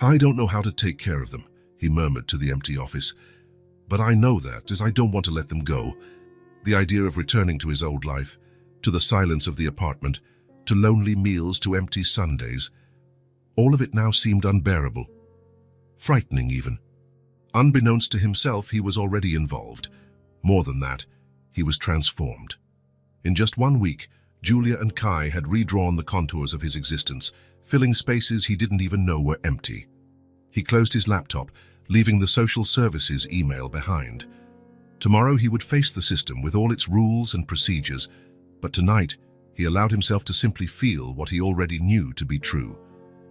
Speaker 1: "I don't know how to take care of them," he murmured to the empty office, "but I know that, as I don't want to let them go." The idea of returning to his old life, to the silence of the apartment, to lonely meals, to empty Sundays, all of it now seemed unbearable. Frightening even. Unbeknownst to himself, he was already involved. More than that, he was transformed. In just 1 week, Julia and Kai had redrawn the contours of his existence, filling spaces he didn't even know were empty. He closed his laptop, leaving the social services email behind. Tomorrow he would face the system with all its rules and procedures, but tonight he allowed himself to simply feel what he already knew to be true.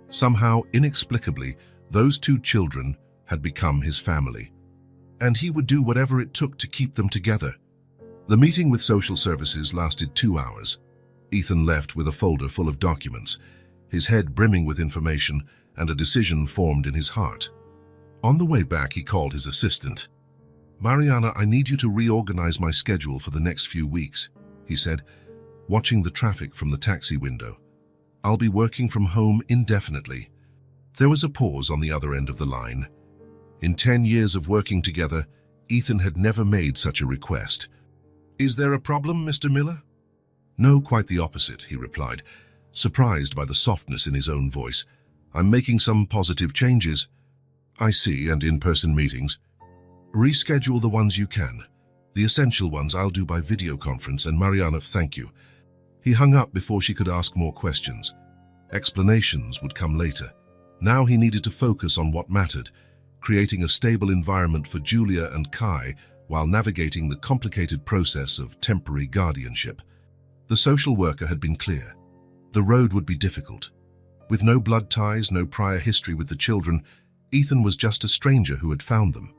Speaker 1: Somehow, inexplicably, those 2 children had become his family, and he would do whatever it took to keep them together. The meeting with social services lasted 2 hours. Ethan left with a folder full of documents, his head brimming with information and a decision formed in his heart. On the way back, he called his assistant. "Mariana, I need you to reorganize my schedule for the next few weeks," he said, watching the traffic from the taxi window. "I'll be working from home indefinitely." There was a pause on the other end of the line. In 10 years of working together, Ethan had never made such a request. "Is there a problem, Mr. Miller?" "No, quite the opposite," he replied, surprised by the softness in his own voice. "I'm making some positive changes." "I see, and in-person meetings?" "Reschedule the ones you can. The essential ones I'll do by video conference, and Mariana, thank you." He hung up before she could ask more questions. Explanations would come later. Now he needed to focus on what mattered, creating a stable environment for Julia and Kai while navigating the complicated process of temporary guardianship. The social worker had been clear. The road would be difficult. With no blood ties, no prior history with the children, Ethan was just a stranger who had found them.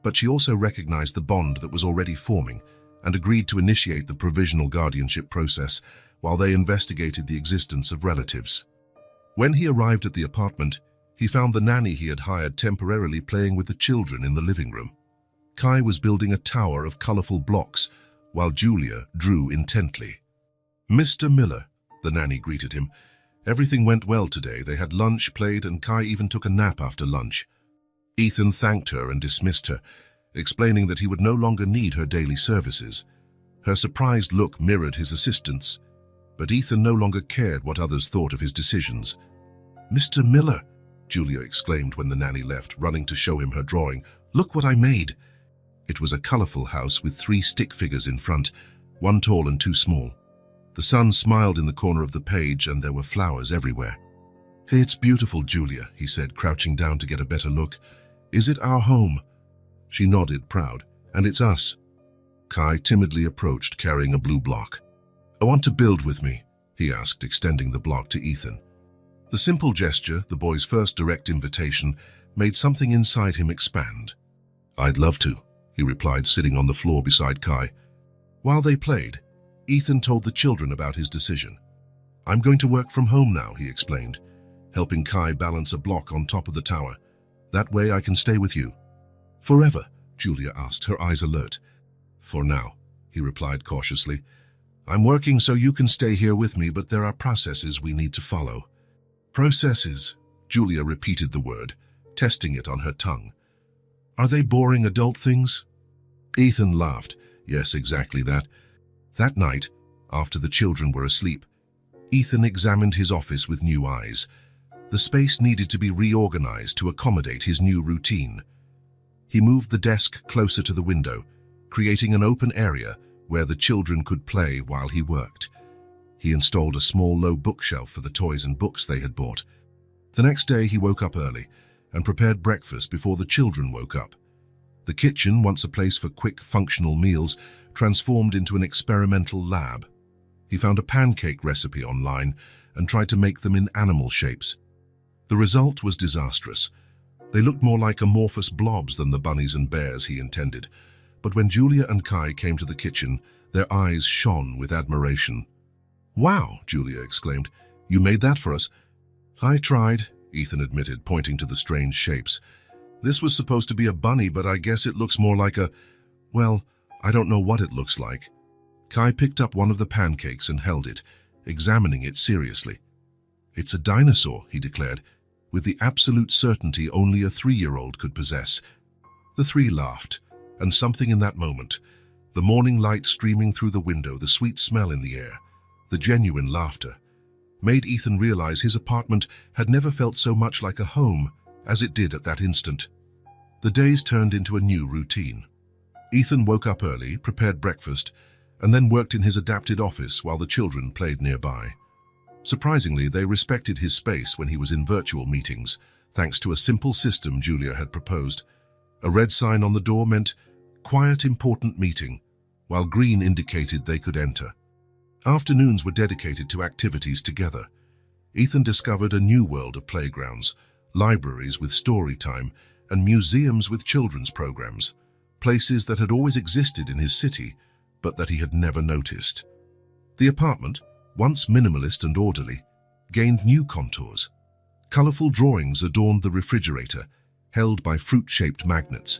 Speaker 1: But she also recognized the bond that was already forming and agreed to initiate the provisional guardianship process while they investigated the existence of relatives. When he arrived at the apartment, he found the nanny he had hired temporarily playing with the children in the living room. Kai was building a tower of colorful blocks, while Julia drew intently. "Mr. Miller," the nanny greeted him. "Everything went well today. They had lunch, played, and Kai even took a nap after lunch." Ethan thanked her and dismissed her, explaining that he would no longer need her daily services. Her surprised look mirrored his assistant's, but Ethan no longer cared what others thought of his decisions. "Mr. Miller," Julia exclaimed when the nanny left, running to show him her drawing. "Look what I made." It was a colorful house with 3 stick figures in front, 1 tall and 2 small. The sun smiled in the corner of the page, and there were flowers everywhere. "It's beautiful, Julia," he said, crouching down to get a better look. "Is it our home?" She nodded, proud. "And it's us." Kai timidly approached, carrying a blue block. "I want to build with me," he asked, extending the block to Ethan. The simple gesture, the boy's first direct invitation, made something inside him expand. "I'd love to," he replied, sitting on the floor beside Kai. While they played, Ethan told the children about his decision. "I'm going to work from home now," he explained, helping Kai balance a block on top of the tower. "That way I can stay with you." "Forever?" Julia asked, her eyes alert. "For now," he replied cautiously. "I'm working so you can stay here with me, but there are processes we need to follow." "Processes," Julia repeated the word, testing it on her tongue. "Are they boring adult things?" Ethan laughed. "Yes, exactly that." That night, after the children were asleep, Ethan examined his office with new eyes. The space needed to be reorganized to accommodate his new routine. He moved the desk closer to the window, creating an open area where the children could play while he worked. He installed a small low bookshelf for the toys and books they had bought. The next day he woke up early and prepared breakfast before the children woke up. The kitchen, once a place for quick, functional meals, transformed into an experimental lab. He found a pancake recipe online and tried to make them in animal shapes. The result was disastrous. They looked more like amorphous blobs than the bunnies and bears he intended. But when Julia and Kai came to the kitchen, their eyes shone with admiration. "Wow," Julia exclaimed. "You made that for us?" "I tried," Ethan admitted, pointing to the strange shapes. "This was supposed to be a bunny, but I guess it looks more like a... well, I don't know what it looks like." Kai picked up one of the pancakes and held it, examining it seriously. "It's a dinosaur," he declared, with the absolute certainty only a 3-year-old could possess. The three laughed, and something in that moment, the morning light streaming through the window, the sweet smell in the air, the genuine laughter, made Ethan realize his apartment had never felt so much like a home as it did at that instant. The days turned into a new routine. Ethan woke up early, prepared breakfast, and then worked in his adapted office while the children played nearby. Surprisingly, they respected his space when he was in virtual meetings, thanks to a simple system Julia had proposed. A red sign on the door meant, "Quiet, important meeting," while green indicated they could enter. Afternoons were dedicated to activities together. Ethan discovered a new world of playgrounds, libraries with story time, and museums with children's programs, places that had always existed in his city, but that he had never noticed. The apartment, once minimalist and orderly, gained new contours. Colorful drawings adorned the refrigerator, held by fruit-shaped magnets.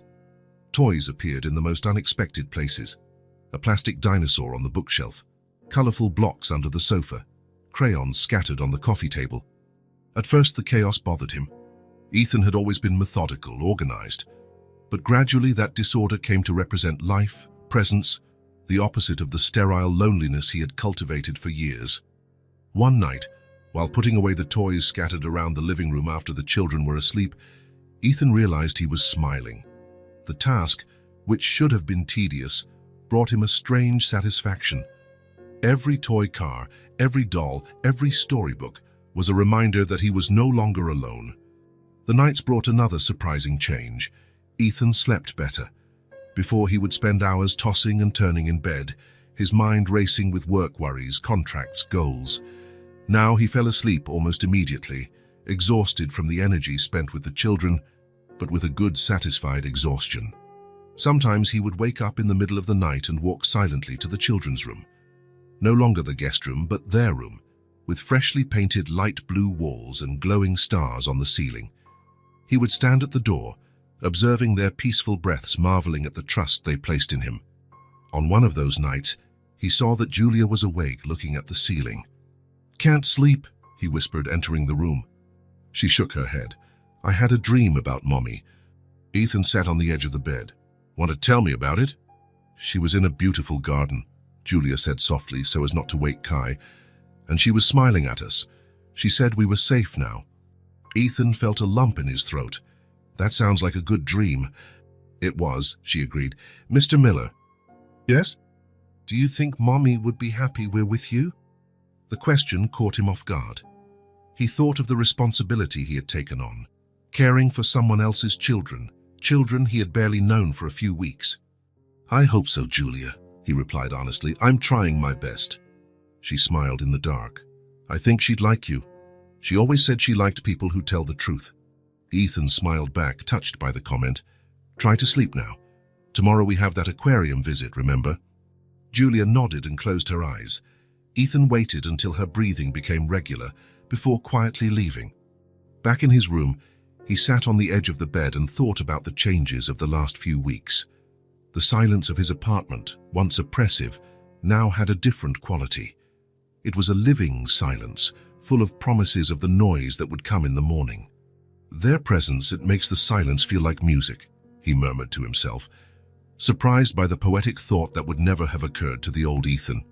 Speaker 1: Toys appeared in the most unexpected places. A plastic dinosaur on the bookshelf, colorful blocks under the sofa, crayons scattered on the coffee table. At first the chaos bothered him. Ethan had always been methodical, organized, but gradually that disorder came to represent life, presence, the opposite of the sterile loneliness he had cultivated for years. One night, while putting away the toys scattered around the living room after the children were asleep, Ethan realized he was smiling. The task, which should have been tedious, brought him a strange satisfaction. Every toy car, every doll, every storybook was a reminder that he was no longer alone. The nights brought another surprising change. Ethan slept better. Before, he would spend hours tossing and turning in bed, his mind racing with work worries, contracts, goals. Now he fell asleep almost immediately, exhausted from the energy spent with the children, but with a good, satisfied exhaustion. Sometimes he would wake up in the middle of the night and walk silently to the children's room. No longer the guest room, but their room, with freshly painted light blue walls and glowing stars on the ceiling. He would stand at the door, observing their peaceful breaths, marveling at the trust they placed in him. On one of those nights, he saw that Julia was awake, looking at the ceiling. "Can't sleep," he whispered, entering the room. She shook her head. "I had a dream about Mommy." Ethan sat on the edge of the bed. "Want to tell me about it?" "She was in a beautiful garden," Julia said softly so as not to wake Kai, "and she was smiling at us. She said we were safe now." Ethan felt a lump in his throat. "That sounds like a good dream." "It was," she agreed. "Mr. Miller." "Yes?" "Do you think Mommy would be happy we're with you?" The question caught him off guard. He thought of the responsibility he had taken on, caring for someone else's children he had barely known for a few weeks. "I hope so, Julia," he replied honestly. "I'm trying my best." She smiled in the dark. "I think she'd like you. She always said she liked people who tell the truth." Ethan smiled back, touched by the comment. "Try to sleep now. Tomorrow we have that aquarium visit, remember?" Julia nodded and closed her eyes. Ethan waited until her breathing became regular before quietly leaving. Back in his room, he sat on the edge of the bed and thought about the changes of the last few weeks. The silence of his apartment, once oppressive, now had a different quality. It was a living silence, full of promises of the noise that would come in the morning. "Their presence, it makes the silence feel like music," he murmured to himself, surprised by the poetic thought that would never have occurred to the old Ethan.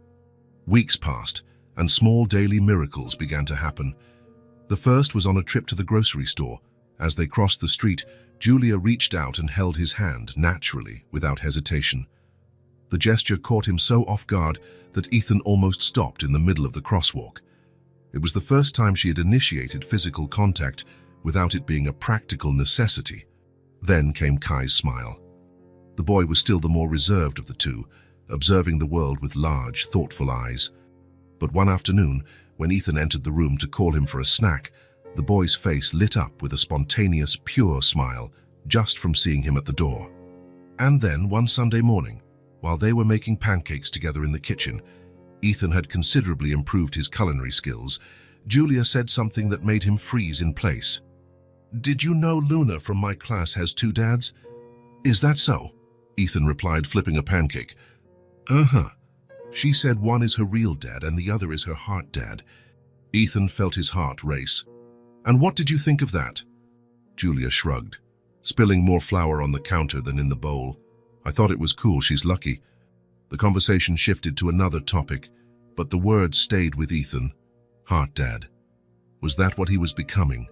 Speaker 1: Weeks passed, and small daily miracles began to happen. The first was on a trip to the grocery store. As they crossed the street, Julia reached out and held his hand, naturally, without hesitation. The gesture caught him so off guard that Ethan almost stopped in the middle of the crosswalk. It was the first time she had initiated physical contact without it being a practical necessity. Then came Kai's smile. The boy was still the more reserved of the two, observing the world with large, thoughtful eyes. But one afternoon, when Ethan entered the room to call him for a snack, the boy's face lit up with a spontaneous, pure smile, just from seeing him at the door. And then, one Sunday morning, while they were making pancakes together in the kitchen, Ethan had considerably improved his culinary skills. Julia said something that made him freeze in place. "Did you know Luna from my class has two dads?" "Is that so?" Ethan replied, flipping a pancake. "Uh-huh. She said one is her real dad and the other is her heart dad." Ethan felt his heart race. "And what did you think of that?" Julia shrugged, spilling more flour on the counter than in the bowl. "I thought it was cool, she's lucky." The conversation shifted to another topic, but the word stayed with Ethan. Heart dad. Was that what he was becoming?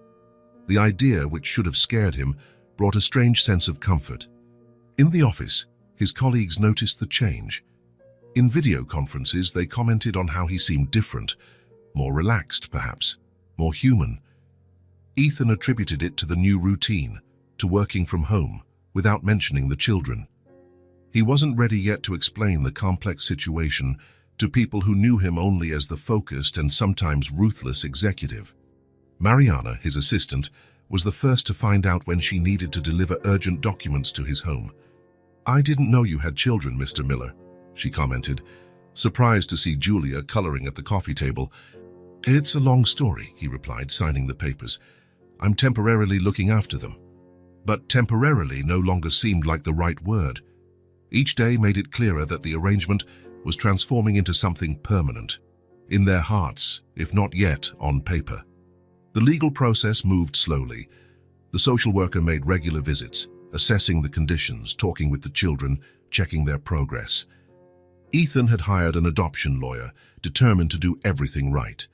Speaker 1: The idea, which should have scared him, brought a strange sense of comfort. In the office, his colleagues noticed the change. In video conferences, they commented on how he seemed different, more relaxed perhaps, more human. Ethan attributed it to the new routine, to working from home, without mentioning the children. He wasn't ready yet to explain the complex situation to people who knew him only as the focused and sometimes ruthless executive. Mariana, his assistant, was the first to find out when she needed to deliver urgent documents to his home. "I didn't know you had children, Mr. Miller," she commented, surprised to see Julia coloring at the coffee table. "It's a long story," he replied, signing the papers. "I'm temporarily looking after them." But temporarily no longer seemed like the right word. Each day made it clearer that the arrangement was transforming into something permanent, in their hearts, if not yet on paper. The legal process moved slowly. The social worker made regular visits, assessing the conditions, talking with the children, checking their progress. Ethan had hired an adoption lawyer, determined to do everything right.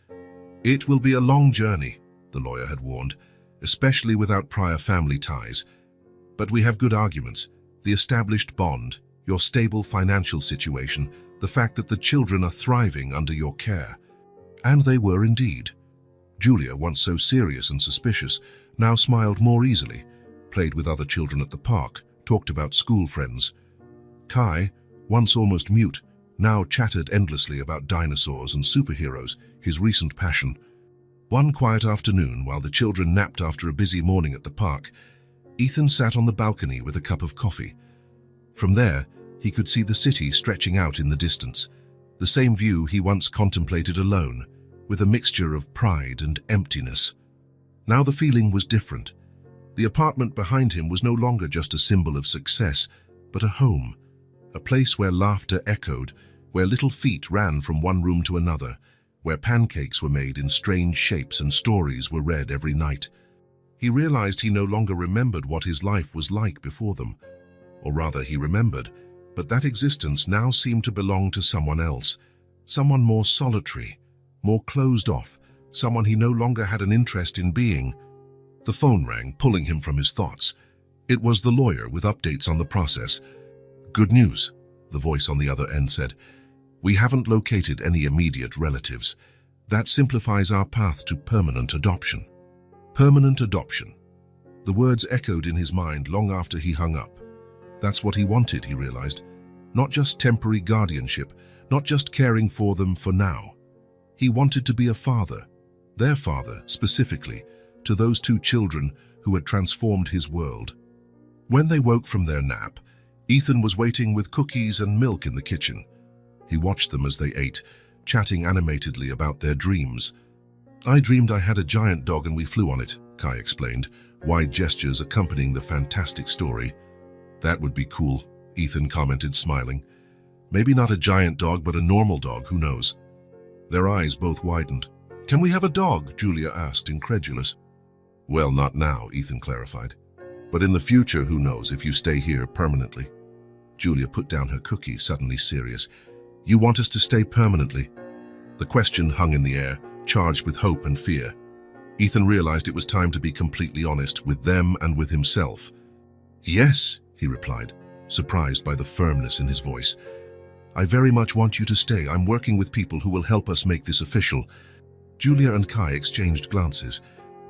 Speaker 1: "It will be a long journey," the lawyer had warned, "especially without prior family ties. But we have good arguments. The established bond, your stable financial situation, the fact that the children are thriving under your care." And they were indeed. Julia, once so serious and suspicious, now smiled more easily, played with other children at the park, talked about school friends. Kai, once almost mute, now chattered endlessly about dinosaurs and superheroes, his recent passion. One quiet afternoon, while the children napped after a busy morning at the park, Ethan sat on the balcony with a cup of coffee. From there, he could see the city stretching out in the distance, the same view he once contemplated alone, with a mixture of pride and emptiness. Now the feeling was different. The apartment behind him was no longer just a symbol of success, but a home, a place where laughter echoed, where little feet ran from one room to another, where pancakes were made in strange shapes and stories were read every night. He realized he no longer remembered what his life was like before them. Or rather, he remembered, but that existence now seemed to belong to someone else, someone more solitary, more closed off, someone he no longer had an interest in being. The phone rang, pulling him from his thoughts. It was the lawyer with updates on the process. "Good news," the voice on the other end said. "We haven't located any immediate relatives. That simplifies our path to permanent adoption. Permanent adoption. The words echoed in his mind long after he hung up. That's what he wanted, he realized. Not just temporary guardianship, not just caring for them for now. He wanted to be a father, their father specifically, to those two children who had transformed his world. When they woke from their nap, Ethan was waiting with cookies and milk in the kitchen. He watched them as they ate, chatting animatedly about their dreams. "I dreamed I had a giant dog and we flew on it," Kai explained, wide gestures accompanying the fantastic story. "That would be cool," Ethan commented, smiling. "Maybe not a giant dog, but a normal dog, who knows?" Their eyes both widened. "Can we have a dog?" Julia asked, incredulous. "Well, not now," Ethan clarified. "But in the future, who knows, if you stay here permanently." Julia put down her cookie, suddenly serious. "You want us to stay permanently?" The question hung in the air, charged with hope and fear. Ethan realized it was time to be completely honest with them and with himself. "Yes," he replied, surprised by the firmness in his voice. "I very much want you to stay. I'm working with people who will help us make this official." Julia and Kai exchanged glances,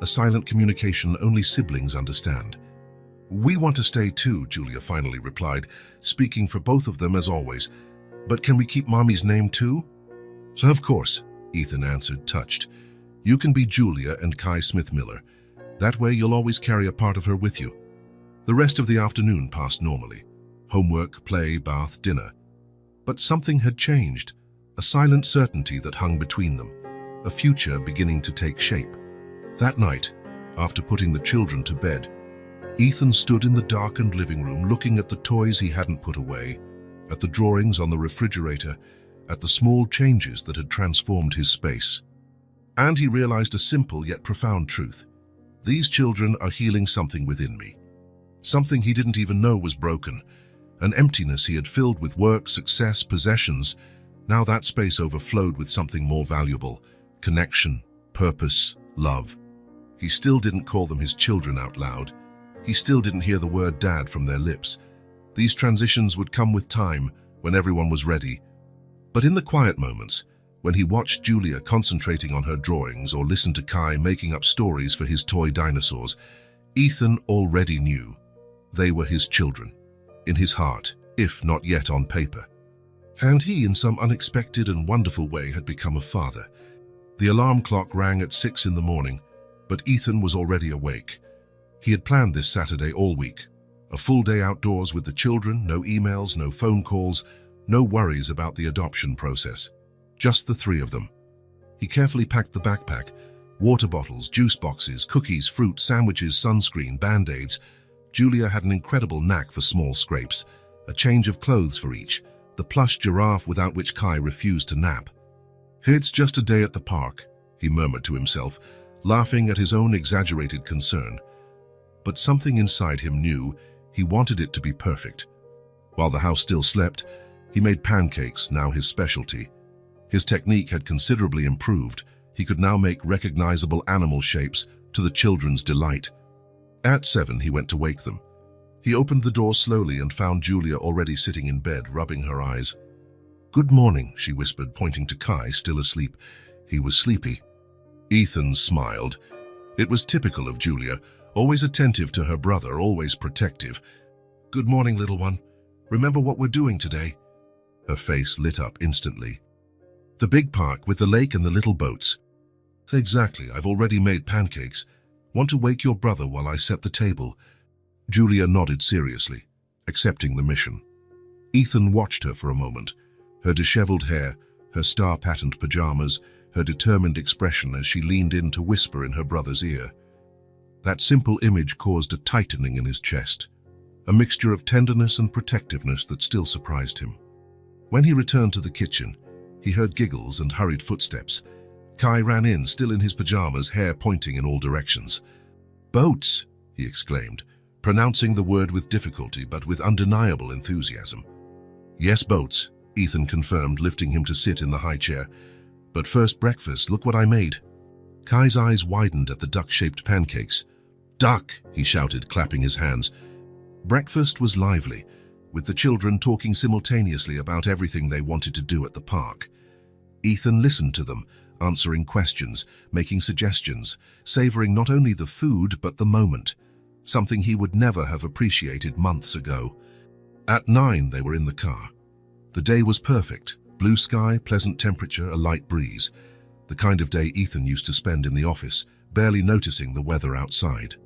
Speaker 1: a silent communication only siblings understand. "We want to stay too," Julia finally replied, speaking for both of them as always. "But can we keep Mommy's name too?" "Of course," Ethan answered, touched. "You can be Julia and Kai Smith-Miller. That way you'll always carry a part of her with you." The rest of the afternoon passed normally. Homework, play, bath, dinner. But something had changed, a silent certainty that hung between them, a future beginning to take shape. That night, after putting the children to bed, Ethan stood in the darkened living room looking at the toys he hadn't put away, at the drawings on the refrigerator, at the small changes that had transformed his space. And he realized a simple yet profound truth. These children are healing something within me. Something he didn't even know was broken. An emptiness he had filled with work, success, possessions. Now that space overflowed with something more valuable. Connection, purpose, love. He still didn't call them his children out loud. He still didn't hear the word dad from their lips. These transitions would come with time, when everyone was ready. But in the quiet moments, when he watched Julia concentrating on her drawings or listened to Kai making up stories for his toy dinosaurs, Ethan already knew they were his children, in his heart, if not yet on paper. And he, in some unexpected and wonderful way, had become a father. The alarm clock rang at 6 in the morning, but Ethan was already awake. He had planned this Saturday all week. A full day outdoors with the children, no emails, no phone calls, no worries about the adoption process. Just the three of them. He carefully packed the backpack, water bottles, juice boxes, cookies, fruit, sandwiches, sunscreen, band-aids. Julia had an incredible knack for small scrapes, a change of clothes for each, the plush giraffe without which Kai refused to nap. "It's just a day at the park," he murmured to himself, laughing at his own exaggerated concern. But something inside him knew he wanted it to be perfect. While the house still slept, he made pancakes, now his specialty. His technique had considerably improved. He could now make recognizable animal shapes to the children's delight. At 7, he went to wake them. He opened the door slowly and found Julia already sitting in bed, rubbing her eyes. "Good morning," she whispered, pointing to Kai, still asleep. He was sleepy. Ethan smiled. It was typical of Julia, always attentive to her brother, always protective. "Good morning, little one. Remember what we're doing today?" Her face lit up instantly. "The big park with the lake and the little boats." "Exactly. I've already made pancakes. Want to wake your brother while I set the table?" Julia nodded seriously, accepting the mission. Ethan watched her for a moment, her disheveled hair, her star-patterned pajamas, her determined expression as she leaned in to whisper in her brother's ear. That simple image caused a tightening in his chest, a mixture of tenderness and protectiveness that still surprised him. When he returned to the kitchen, he heard giggles and hurried footsteps. Kai ran in, still in his pajamas, hair pointing in all directions. "Boats!" he exclaimed, pronouncing the word with difficulty but with undeniable enthusiasm. "Yes, boats," Ethan confirmed, lifting him to sit in the high chair. "But first breakfast, look what I made." Kai's eyes widened at the duck-shaped pancakes. "Duck!" he shouted, clapping his hands. Breakfast was lively, with the children talking simultaneously about everything they wanted to do at the park. Ethan listened to them, answering questions, making suggestions, savoring not only the food but the moment, something he would never have appreciated months ago. At 9, they were in the car. The day was perfect. Blue sky, pleasant temperature, a light breeze. The kind of day Ethan used to spend in the office, barely noticing the weather outside.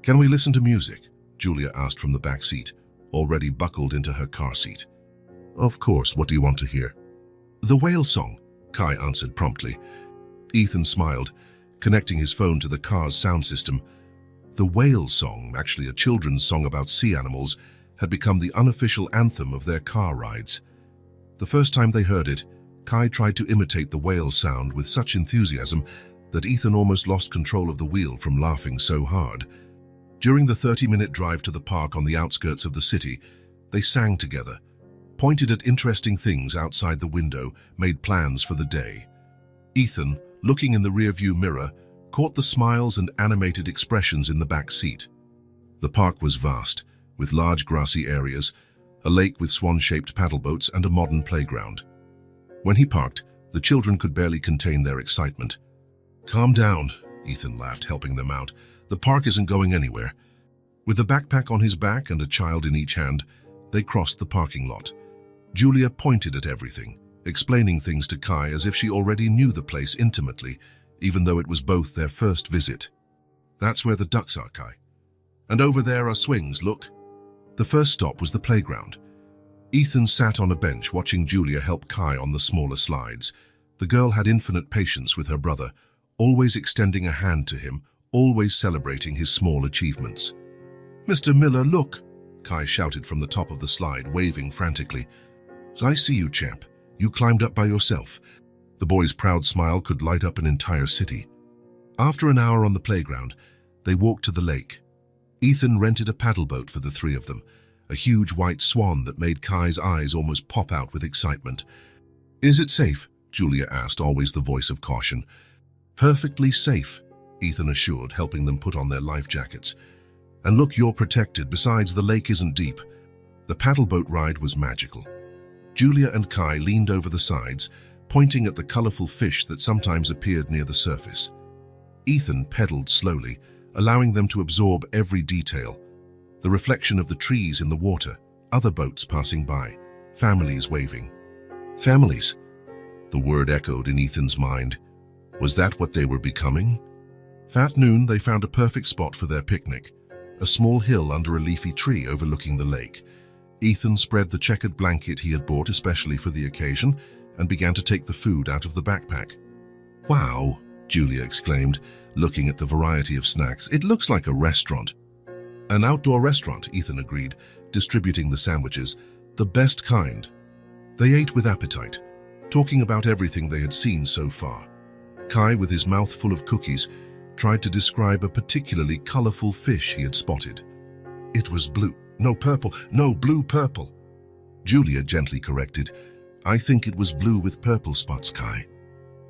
Speaker 1: "Can we listen to music?" Julia asked from the back seat, already buckled into her car seat. "Of course, what do you want to hear?" "The whale song," Kai answered promptly. Ethan smiled, connecting his phone to the car's sound system. The whale song, actually a children's song about sea animals, had become the unofficial anthem of their car rides. The first time they heard it, Kai tried to imitate the whale sound with such enthusiasm that Ethan almost lost control of the wheel from laughing so hard. During the 30-minute drive to the park on the outskirts of the city, they sang together, pointed at interesting things outside the window, made plans for the day. Ethan, looking in the rearview mirror, caught the smiles and animated expressions in the back seat. The park was vast, with large grassy areas, a lake with swan-shaped paddleboats, and a modern playground. When he parked, the children could barely contain their excitement. "Calm down," Ethan laughed, helping them out. "The park isn't going anywhere." With the backpack on his back and a child in each hand, they crossed the parking lot. Julia pointed at everything, explaining things to Kai as if she already knew the place intimately, even though it was both their first visit. "That's where the ducks are, Kai. And over there are swings, look." The first stop was the playground. Ethan sat on a bench watching Julia help Kai on the smaller slides. The girl had infinite patience with her brother, always extending a hand to him, always celebrating his small achievements. "Mr. Miller, look!" Kai shouted from the top of the slide, waving frantically. "I see you, champ. You climbed up by yourself." The boy's proud smile could light up an entire city. After an hour on the playground, they walked to the lake. Ethan rented a paddle boat for the three of them, a huge white swan that made Kai's eyes almost pop out with excitement. "Is it safe?" Julia asked, always the voice of caution. "Perfectly safe," Ethan assured, helping them put on their life jackets. "And look, you're protected. Besides, the lake isn't deep." The paddle boat ride was magical. Julia and Kai leaned over the sides, pointing at the colorful fish that sometimes appeared near the surface. Ethan pedaled slowly, allowing them to absorb every detail. The reflection of the trees in the water, other boats passing by, families waving. Families. The word echoed in Ethan's mind. Was that what they were becoming? At noon, they found a perfect spot for their picnic, a small hill under a leafy tree overlooking the lake. Ethan spread the checkered blanket he had bought especially for the occasion and began to take the food out of the backpack. "Wow," Julia exclaimed, looking at the variety of snacks. "It looks like a restaurant." "An outdoor restaurant," Ethan agreed, distributing the sandwiches. "The best kind." They ate with appetite, talking about everything they had seen so far. Kai, with his mouth full of cookies, tried to describe a particularly colorful fish he had spotted. "It was blue. No, purple. No, blue-purple." Julia gently corrected. "I think it was blue with purple spots, Kai."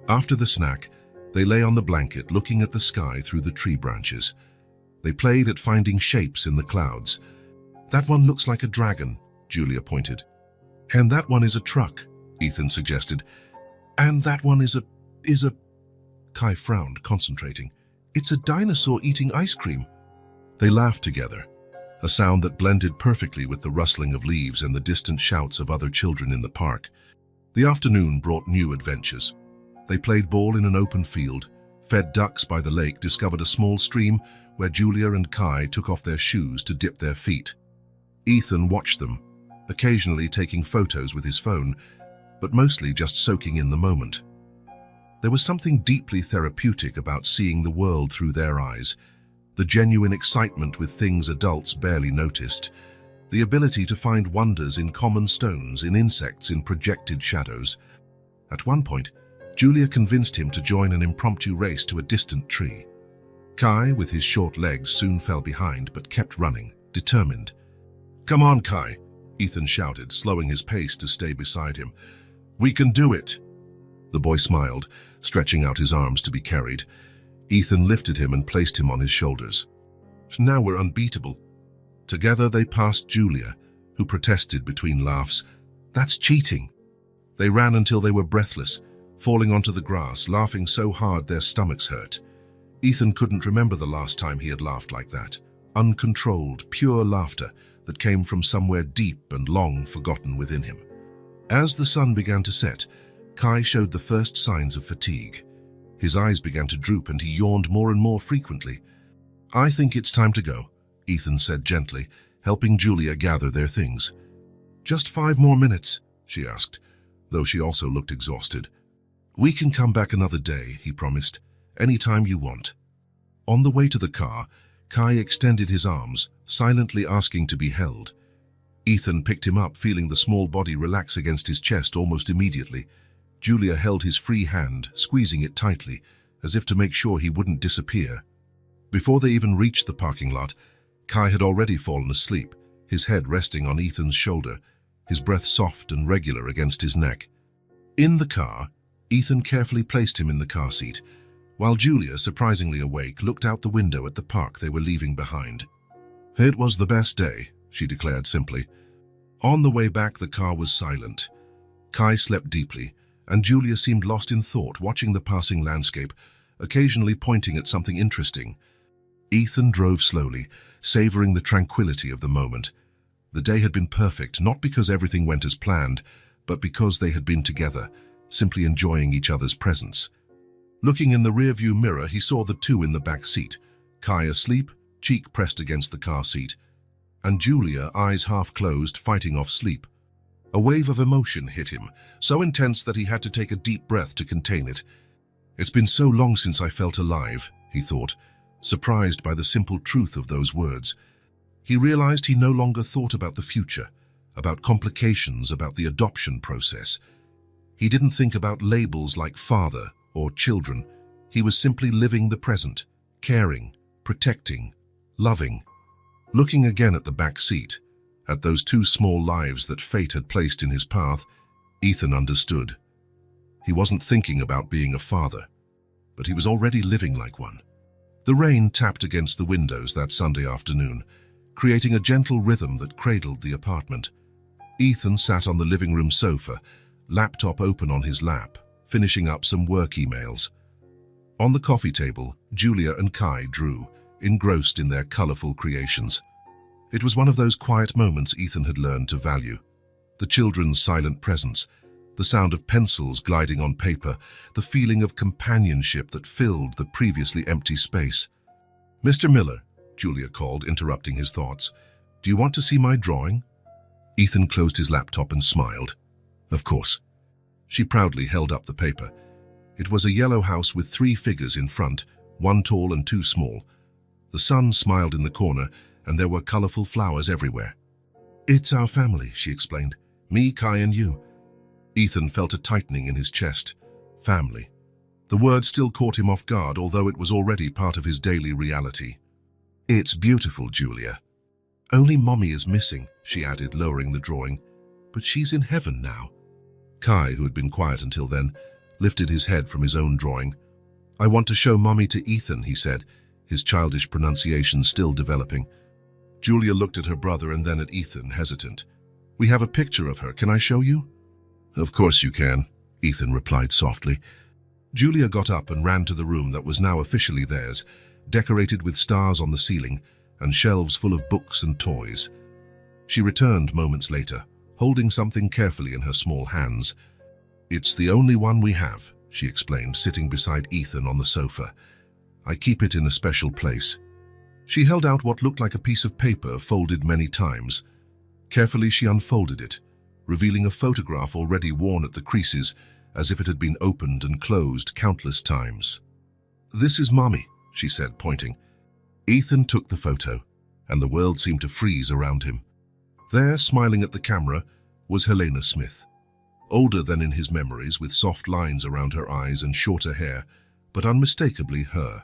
Speaker 1: After the snack, they lay on the blanket looking at the sky through the tree branches. They played at finding shapes in the clouds. "That one looks like a dragon," Julia pointed. "And that one is a truck," Ethan suggested. "And that one is a... Kai frowned, concentrating. "It's a dinosaur eating ice cream." They laughed together, a sound that blended perfectly with the rustling of leaves and the distant shouts of other children in the park. The afternoon brought new adventures. They played ball in an open field, fed ducks by the lake, discovered a small stream where Julia and Kai took off their shoes to dip their feet. Ethan watched them, occasionally taking photos with his phone, but mostly just soaking in the moment. There was something deeply therapeutic about seeing the world through their eyes, the genuine excitement with things adults barely noticed, the ability to find wonders in common stones, in insects, in projected shadows. At one point, Julia convinced him to join an impromptu race to a distant tree. Kai, with his short legs, soon fell behind but kept running, determined. "Come on, Kai," Ethan shouted, slowing his pace to stay beside him. "We can do it." The boy smiled, stretching out his arms to be carried. Ethan lifted him and placed him on his shoulders. "Now we're unbeatable." Together they passed Julia, who protested between laughs. "That's cheating." They ran until they were breathless, falling onto the grass, laughing so hard their stomachs hurt. Ethan couldn't remember the last time he had laughed like that. Uncontrolled, pure laughter that came from somewhere deep and long forgotten within him. As the sun began to set, Kai showed the first signs of fatigue. His eyes began to droop and he yawned more and more frequently. "I think it's time to go," Ethan said gently, helping Julia gather their things. "Just 5 more minutes?" she asked, though she also looked exhausted. "We can come back another day," he promised. "Any time you want." On the way to the car, Kai extended his arms, silently asking to be held. Ethan picked him up, feeling the small body relax against his chest almost immediately. Julia held his free hand, squeezing it tightly, as if to make sure he wouldn't disappear. Before they even reached the parking lot, Kai had already fallen asleep, his head resting on Ethan's shoulder, his breath soft and regular against his neck. In the car, Ethan carefully placed him in the car seat, while Julia, surprisingly awake, looked out the window at the park they were leaving behind. "It was the best day," she declared simply. On the way back, the car was silent. Kai slept deeply, and Julia seemed lost in thought, watching the passing landscape, occasionally pointing at something interesting. Ethan drove slowly, savoring the tranquility of the moment. The day had been perfect, not because everything went as planned, but because they had been together, simply enjoying each other's presence. Looking in the rearview mirror, he saw the two in the back seat, Kai asleep, cheek pressed against the car seat, and Julia, eyes half closed, fighting off sleep. A wave of emotion hit him, so intense that he had to take a deep breath to contain it. "It's been so long since I felt alive," he thought, surprised by the simple truth of those words. He realized he no longer thought about the future, about complications, about the adoption process. He didn't think about labels like father or children. He was simply living the present, caring, protecting, loving. Looking again at the back seat, at those two small lives that fate had placed in his path, Ethan understood. He wasn't thinking about being a father, but he was already living like one. The rain tapped against the windows that Sunday afternoon, creating a gentle rhythm that cradled the apartment. Ethan sat on the living room sofa, laptop open on his lap, finishing up some work emails. On the coffee table, Julia and Kai drew, engrossed in their colorful creations. It was one of those quiet moments Ethan had learned to value. The children's silent presence, the sound of pencils gliding on paper, the feeling of companionship that filled the previously empty space. "Mr. Miller," Julia called, interrupting his thoughts. "Do you want to see my drawing?" Ethan closed his laptop and smiled. "Of course." She proudly held up the paper. It was a yellow house with 3 figures in front, 1 tall and 2 small. The sun smiled in the corner, and there were colorful flowers everywhere. "It's our family," she explained. "Me, Kai, and you." Ethan felt a tightening in his chest. Family. The word still caught him off guard, although it was already part of his daily reality. "It's beautiful, Julia. Only Mommy is missing," she added, lowering the drawing. "But she's in heaven now." Kai, who had been quiet until then, lifted his head from his own drawing. "I want to show Mommy to Ethan," he said, his childish pronunciation still developing. Julia looked at her brother and then at Ethan, hesitant. "We have a picture of her. Can I show you?" "Of course you can," Ethan replied softly. Julia got up and ran to the room that was now officially theirs, decorated with stars on the ceiling and shelves full of books and toys. She returned moments later, holding something carefully in her small hands. "It's the only one we have," she explained, sitting beside Ethan on the sofa. "I keep it in a special place." She held out what looked like a piece of paper folded many times. Carefully she unfolded it, revealing a photograph already worn at the creases, as if it had been opened and closed countless times. "This is Mommy," she said, pointing. Ethan took the photo, and the world seemed to freeze around him. There, smiling at the camera, was Helena Smith. Older than in his memories, with soft lines around her eyes and shorter hair, but unmistakably her.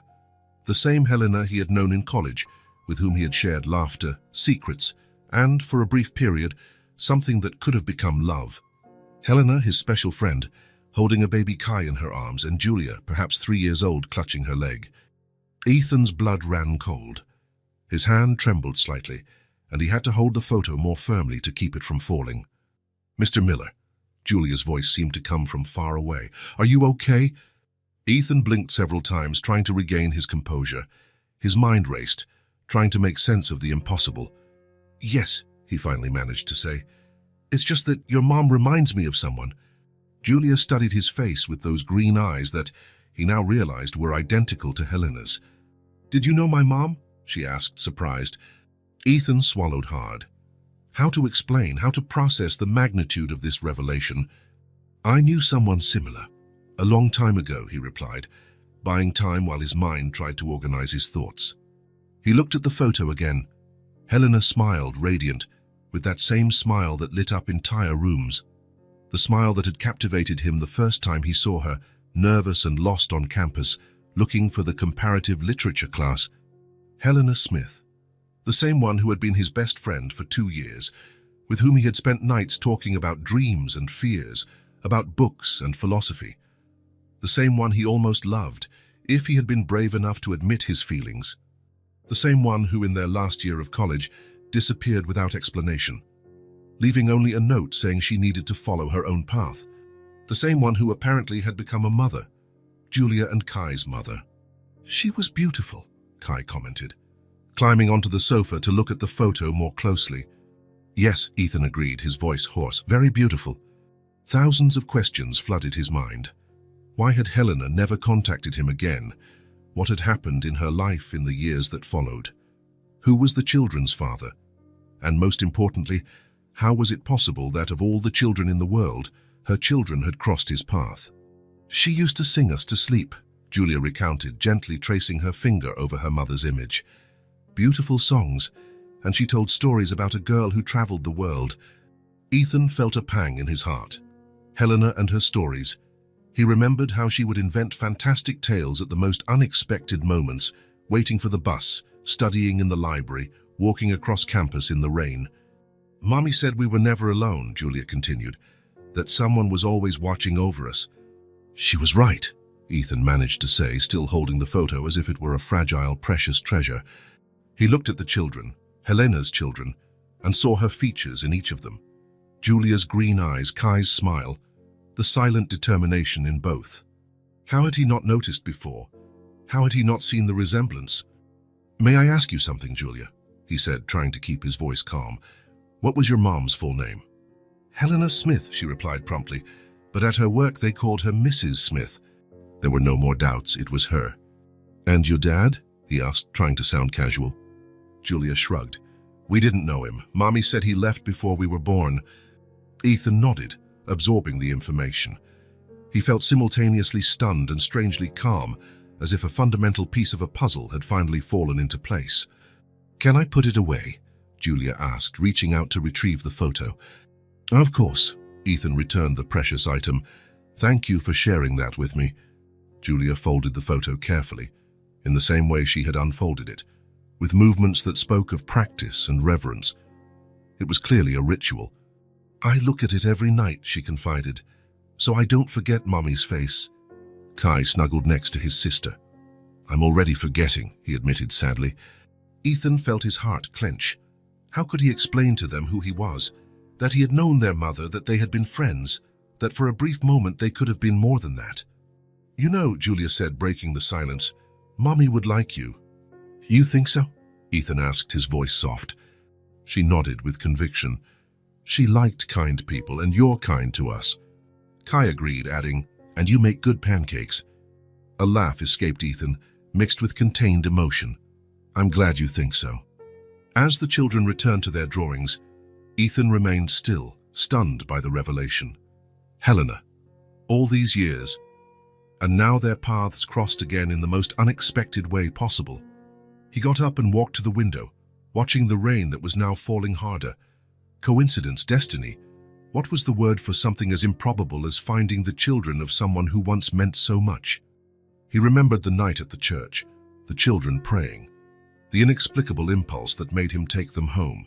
Speaker 1: The same Helena he had known in college, with whom he had shared laughter, secrets, and, for a brief period, something that could have become love. Helena, his special friend, holding a baby Kai in her arms, and Julia, perhaps 3 years old, clutching her leg. Ethan's blood ran cold. His hand trembled slightly, and he had to hold the photo more firmly to keep it from falling. "Mr. Miller," Julia's voice seemed to come from far away. "Are you okay?" Ethan blinked several times, trying to regain his composure. His mind raced, trying to make sense of the impossible. "Yes," he finally managed to say. "It's just that your mom reminds me of someone." Julia studied his face with those green eyes that he now realized were identical to Helena's. "Did you know my mom?" she asked, surprised. Ethan swallowed hard. How to explain, how to process the magnitude of this revelation? "I knew someone similar. A long time ago," he replied, buying time while his mind tried to organize his thoughts. He looked at the photo again. Helena smiled, radiant, with that same smile that lit up entire rooms. The smile that had captivated him the first time he saw her, nervous and lost on campus, looking for the comparative literature class. Helena Smith, the same one who had been his best friend for 2 years, with whom he had spent nights talking about dreams and fears, about books and philosophy. The same one he almost loved, if he had been brave enough to admit his feelings. The same one who, in their last year of college, disappeared without explanation, leaving only a note saying she needed to follow her own path. The same one who apparently had become a mother, Julia and Kai's mother. "She was beautiful," Kai commented, climbing onto the sofa to look at the photo more closely. "Yes," Ethan agreed, his voice hoarse, "very beautiful." Thousands of questions flooded his mind. Why had Helena never contacted him again? What had happened in her life in the years that followed? Who was the children's father? And most importantly, how was it possible that of all the children in the world, her children had crossed his path? "She used to sing us to sleep," Julia recounted, gently tracing her finger over her mother's image. "Beautiful songs, and she told stories about a girl who traveled the world." Ethan felt a pang in his heart. Helena and her stories. He remembered how she would invent fantastic tales at the most unexpected moments, waiting for the bus, studying in the library, walking across campus in the rain. "Mommy said we were never alone," Julia continued, "that someone was always watching over us." "She was right," Ethan managed to say, still holding the photo as if it were a fragile, precious treasure. He looked at the children, Helena's children, and saw her features in each of them. Julia's green eyes, Kai's smile, the silent determination in both. How had he not noticed before? How had he not seen the resemblance? "May I ask you something, Julia?" he said, trying to keep his voice calm. "What was your mom's full name?" "Helena Smith," she replied promptly, but at her work they called her Mrs. Smith. There were no more doubts, it was her. "And your dad?" he asked, trying to sound casual. Julia shrugged. "We didn't know him. Mommy said he left before we were born." Ethan nodded, absorbing the information. He felt simultaneously stunned and strangely calm, as if a fundamental piece of a puzzle had finally fallen into place. "Can I put it away?" Julia asked, reaching out to retrieve the photo. "Of course," Ethan returned the precious item. "Thank you for sharing that with me." Julia folded the photo carefully, in the same way she had unfolded it, with movements that spoke of practice and reverence. It was clearly a ritual. "I look at it every night," she confided, "so I don't forget Mommy's face." Kai snuggled next to his sister. "I'm already forgetting," he admitted sadly. Ethan felt his heart clench. How could he explain to them who he was? That he had known their mother, that they had been friends, that for a brief moment they could have been more than that. "You know," Julia said, breaking the silence, "Mommy would like you." "You think so?" Ethan asked, his voice soft. She nodded with conviction. "She liked kind people, and you're kind to us." Kai agreed, adding, "And you make good pancakes." A laugh escaped Ethan, mixed with contained emotion. "I'm glad you think so." As the children returned to their drawings, Ethan remained still, stunned by the revelation. Helena. All these years, and now their paths crossed again in the most unexpected way possible. He got up and walked to the window, watching the rain that was now falling harder. Coincidence, destiny. What was the word for something as improbable as finding the children of someone who once meant so much? He remembered the night at the church, the children praying, the inexplicable impulse that made him take them home.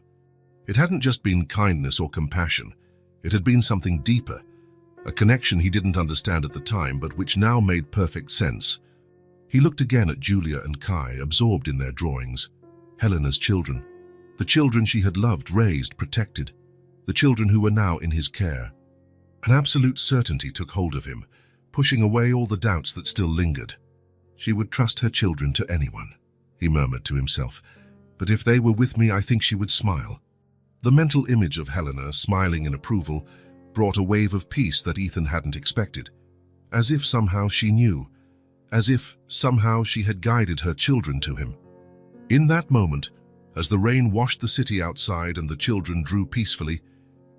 Speaker 1: It hadn't just been kindness or compassion. It had been something deeper, a connection he didn't understand at the time, but which now made perfect sense. He looked again at Julia and Kai, absorbed in their drawings. Helena's children. The children she had loved, raised, protected. The children who were now in his care. An absolute certainty took hold of him, pushing away all the doubts that still lingered. She would trust her children to anyone, he murmured to himself. But if they were with me, I think she would smile. The mental image of Helena smiling in approval brought a wave of peace that Ethan hadn't expected. As if somehow she knew, as if somehow she had guided her children to him. In that moment, as the rain washed the city outside and the children drew peacefully,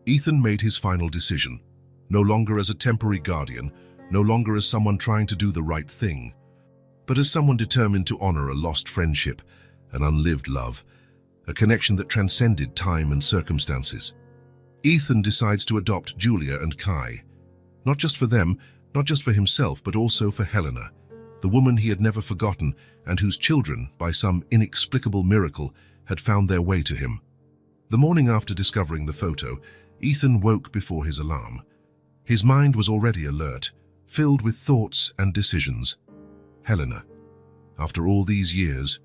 Speaker 1: Ethan made his final decision, no longer as a temporary guardian, no longer as someone trying to do the right thing, but as someone determined to honor a lost friendship, an unlived love, a connection that transcended time and circumstances. Ethan decides to adopt Julia and Kai, not just for them, not just for himself, but also for Helena, the woman he had never forgotten and whose children, by some inexplicable miracle, had found their way to him. The morning after discovering the photo, Ethan woke before his alarm. His mind was already alert, filled with thoughts and decisions. Helena. After all these years,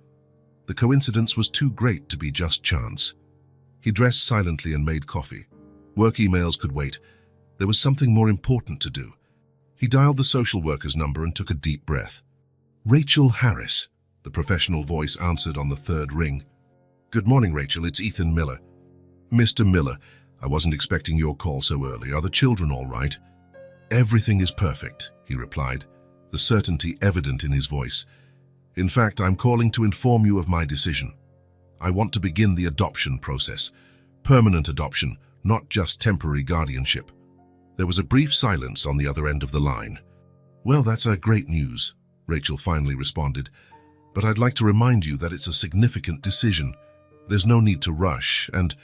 Speaker 1: the coincidence was too great to be just chance. He dressed silently and made coffee. Work emails could wait. There was something more important to do. He dialed the social worker's number and took a deep breath. Rachel Harris, the professional voice answered on the third ring. Good morning, Rachel. It's Ethan Miller. Mr. Miller, I wasn't expecting your call so early. Are the children all right? Everything is perfect, he replied, the certainty evident in his voice. In fact, I'm calling to inform you of my decision. I want to begin the adoption process. Permanent adoption, not just temporary guardianship. There was a brief silence on the other end of the line. Well, that's great news, Rachel finally responded. But I'd like to remind you that it's a significant decision. There's no need to rush, and...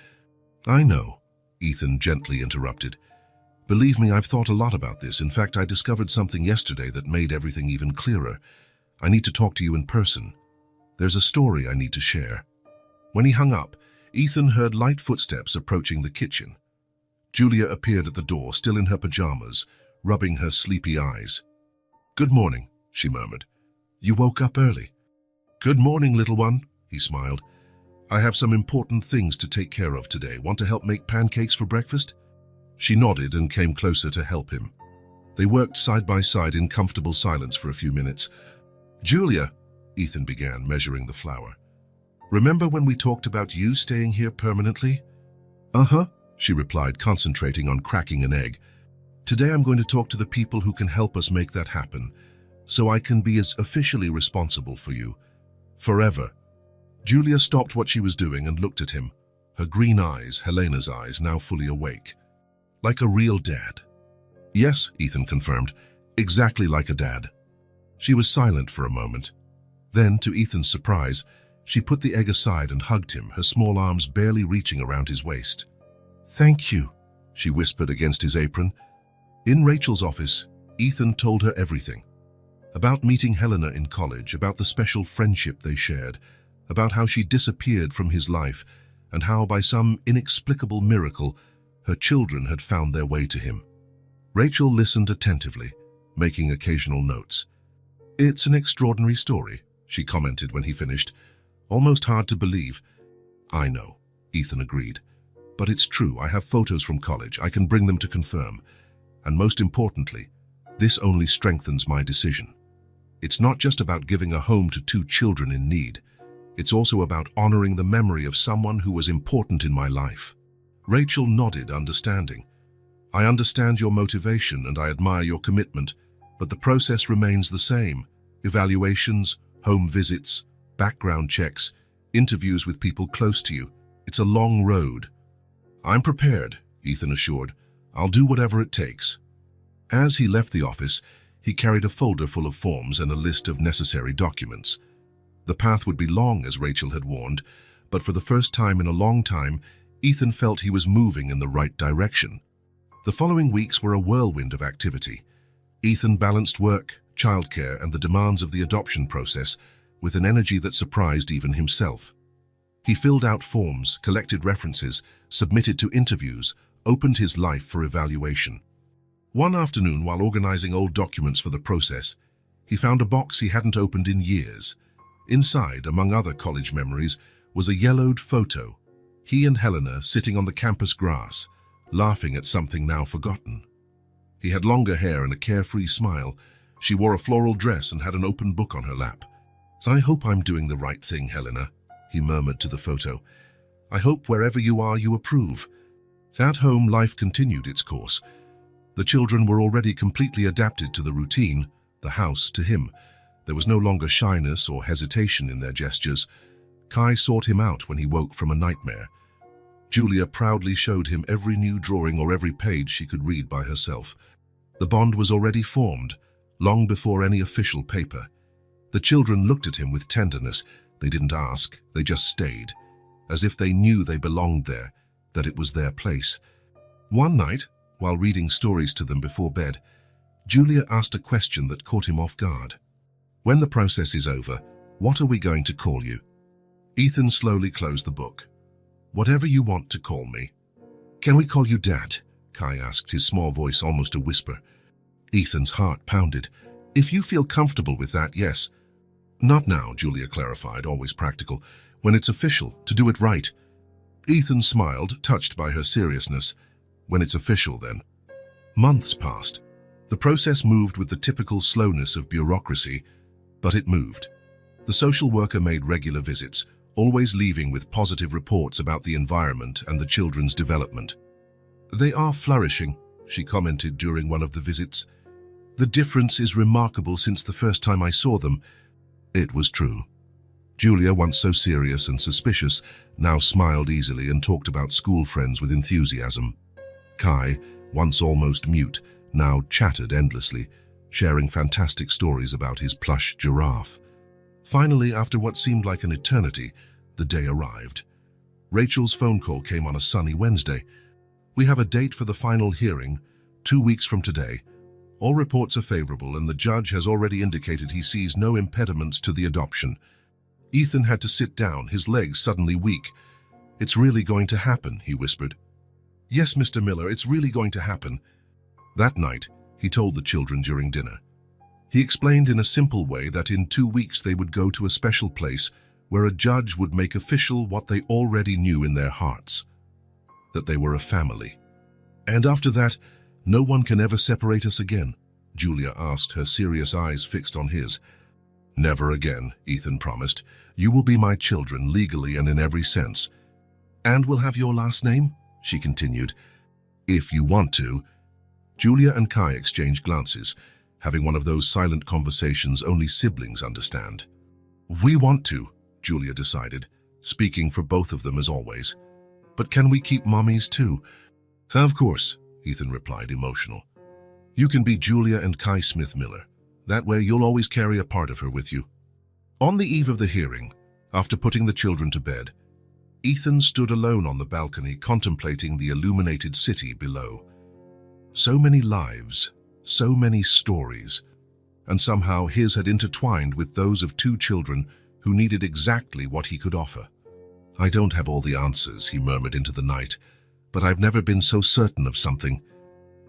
Speaker 1: I know, Ethan gently interrupted. Believe me, I've thought a lot about this. In fact, I discovered something yesterday that made everything even clearer. I need to talk to you in person. There's a story I need to share. When he hung up, Ethan heard light footsteps approaching the kitchen. Julia appeared at the door, still in her pajamas, rubbing her sleepy eyes. Good morning, she murmured. You woke up early. Good morning, little one, he smiled. I have some important things to take care of today. Want to help make pancakes for breakfast? She nodded and came closer to help him. They worked side by side in comfortable silence for a few minutes. Julia, Ethan began, measuring the flour. Remember when we talked about you staying here permanently? Uh-huh, she replied, concentrating on cracking an egg. Today I'm going to talk to the people who can help us make that happen, so I can be as officially responsible for you. Forever. Julia stopped what she was doing and looked at him, her green eyes, Helena's eyes, now fully awake. Like a real dad. Yes, Ethan confirmed, exactly like a dad. She was silent for a moment. Then, to Ethan's surprise, she put the egg aside and hugged him, her small arms barely reaching around his waist. Thank you, she whispered against his apron. In Rachel's office, Ethan told her everything. About meeting Helena in college, about the special friendship they shared, about how she disappeared from his life, and how, by some inexplicable miracle, her children had found their way to him. Rachel listened attentively, making occasional notes. It's an extraordinary story, she commented when he finished. Almost hard to believe. I know, Ethan agreed. But it's true, I have photos from college. I can bring them to confirm. And most importantly, this only strengthens my decision. It's not just about giving a home to 2 children in need. It's also about honoring the memory of someone who was important in my life. Rachel nodded, understanding. I understand your motivation and I admire your commitment, but the process remains the same. Evaluations, home visits, background checks, interviews with people close to you. It's a long road. I'm prepared, Ethan assured. I'll do whatever it takes. As he left the office, he carried a folder full of forms and a list of necessary documents. The path would be long, as Rachel had warned, but for the first time in a long time, Ethan felt he was moving in the right direction. The following weeks were a whirlwind of activity. Ethan balanced work, childcare, and the demands of the adoption process with an energy that surprised even himself. He filled out forms, collected references, submitted to interviews, opened his life for evaluation. One afternoon, while organizing old documents for the process, he found a box he hadn't opened in years. Inside, among other college memories, was a yellowed photo. He and Helena sitting on the campus grass, laughing at something now forgotten. He had longer hair and a carefree smile. She wore a floral dress and had an open book on her lap. "I hope I'm doing the right thing, Helena," he murmured to the photo. "I hope wherever you are, you approve." At home, life continued its course. The children were already completely adapted to the routine, the house to him. There was no longer shyness or hesitation in their gestures. Kai sought him out when he woke from a nightmare. Julia proudly showed him every new drawing or every page she could read by herself. The bond was already formed, long before any official paper. The children looked at him with tenderness. They didn't ask, they just stayed, as if they knew they belonged there, that it was their place. One night, while reading stories to them before bed, Julia asked a question that caught him off guard. "When the process is over, what are we going to call you?" Ethan slowly closed the book. "Whatever you want to call me." "Can we call you Dad?" Kai asked, his small voice almost a whisper. Ethan's heart pounded. "If you feel comfortable with that, yes." "Not now," Julia clarified, always practical. "When it's official, to do it right." Ethan smiled, touched by her seriousness. "When it's official, then." Months passed. The process moved with the typical slowness of bureaucracy, but it moved. The social worker made regular visits, always leaving with positive reports about the environment and the children's development. "They are flourishing," she commented during one of the visits. "The difference is remarkable since the first time I saw them." It was true. Julia, once so serious and suspicious, now smiled easily and talked about school friends with enthusiasm. Kai, once almost mute, now chattered endlessly, sharing fantastic stories about his plush giraffe. Finally, after what seemed like an eternity, the day arrived. Rachel's phone call came on a sunny Wednesday. "We have a date for the final hearing, 2 weeks from today. All reports are favorable and the judge has already indicated he sees no impediments to the adoption." Ethan had to sit down, his legs suddenly weak. "It's really going to happen," he whispered. "Yes, Mr. Miller, it's really going to happen." That night, he told the children during dinner. He explained in a simple way that in 2 weeks they would go to a special place where a judge would make official what they already knew in their hearts, that they were a family. "And after that, no one can ever separate us again?" Julia asked, her serious eyes fixed on his. "Never again," Ethan promised. "You will be my children, legally and in every sense." "And will have your last name?" she continued. "If you want to." Julia and Kai exchanged glances, having one of those silent conversations only siblings understand. "We want to," Julia decided, speaking for both of them as always. "But can we keep mommies too?" "Of course," Ethan replied, emotional. "You can be Julia and Kai Smith Miller. That way you'll always carry a part of her with you." On the eve of the hearing, after putting the children to bed, Ethan stood alone on the balcony contemplating the illuminated city below. So many lives, so many stories, and somehow his had intertwined with those of 2 children who needed exactly what he could offer. "I don't have all the answers," he murmured into the night, "but I've never been so certain of something."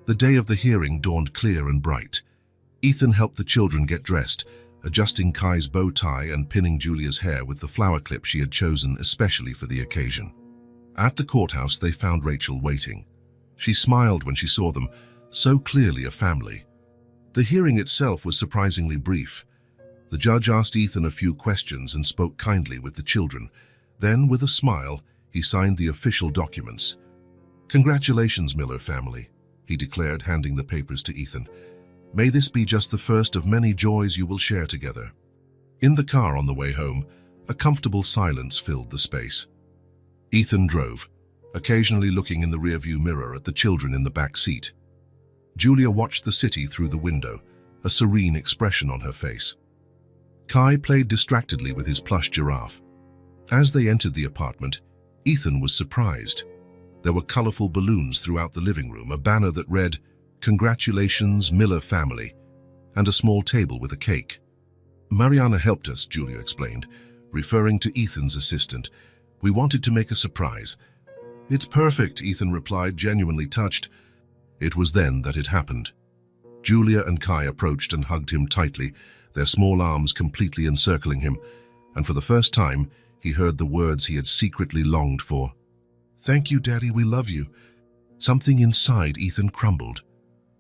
Speaker 1: The day of the hearing dawned clear and bright. Ethan helped the children get dressed, adjusting Kai's bow tie and pinning Julia's hair with the flower clip she had chosen especially for the occasion. At the courthouse, they found Rachel waiting. She smiled when she saw them, so clearly a family. The hearing itself was surprisingly brief. The judge asked Ethan a few questions and spoke kindly with the children. Then, with a smile, he signed the official documents. "Congratulations, Miller family," he declared, handing the papers to Ethan. "May this be just the first of many joys you will share together." In the car on the way home, a comfortable silence filled the space. Ethan drove, occasionally looking in the rearview mirror at the children in the back seat. Julia watched the city through the window, a serene expression on her face. Kai played distractedly with his plush giraffe. As they entered the apartment, Ethan was surprised. There were colorful balloons throughout the living room, a banner that read, "Congratulations, Miller family," and a small table with a cake. "Mariana helped us," Julia explained, referring to Ethan's assistant. "We wanted to make a surprise." "It's perfect," Ethan replied, genuinely touched. It was then that it happened. Julia and Kai approached and hugged him tightly, their small arms completely encircling him, and for the first time, he heard the words he had secretly longed for. "Thank you, Daddy, we love you." Something inside Ethan crumbled.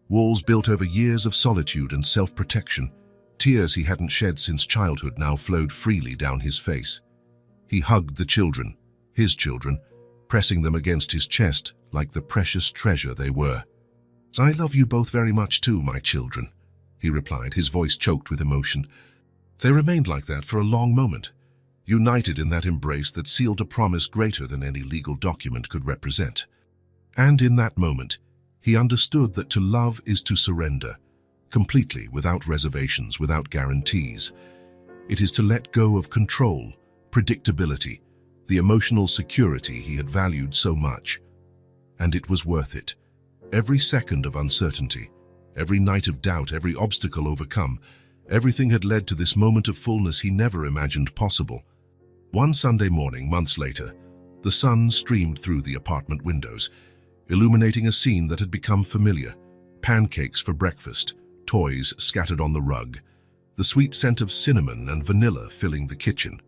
Speaker 1: Walls built over years of solitude and self-protection. Tears he hadn't shed since childhood now flowed freely down his face. He hugged the children, his children, pressing them against his chest like the precious treasure they were. "I love you both very much too, my children," he replied, his voice choked with emotion. They remained like that for a long moment, united in that embrace that sealed a promise greater than any legal document could represent. And in that moment, he understood that to love is to surrender, completely, without reservations, without guarantees. It is to let go of control, predictability, the emotional security he had valued so much. And it was worth it. Every second of uncertainty, every night of doubt, every obstacle overcome, everything had led to this moment of fullness he never imagined possible. One Sunday morning, months later, the sun streamed through the apartment windows, illuminating a scene that had become familiar. Pancakes for breakfast, toys scattered on the rug, the sweet scent of cinnamon and vanilla filling the kitchen.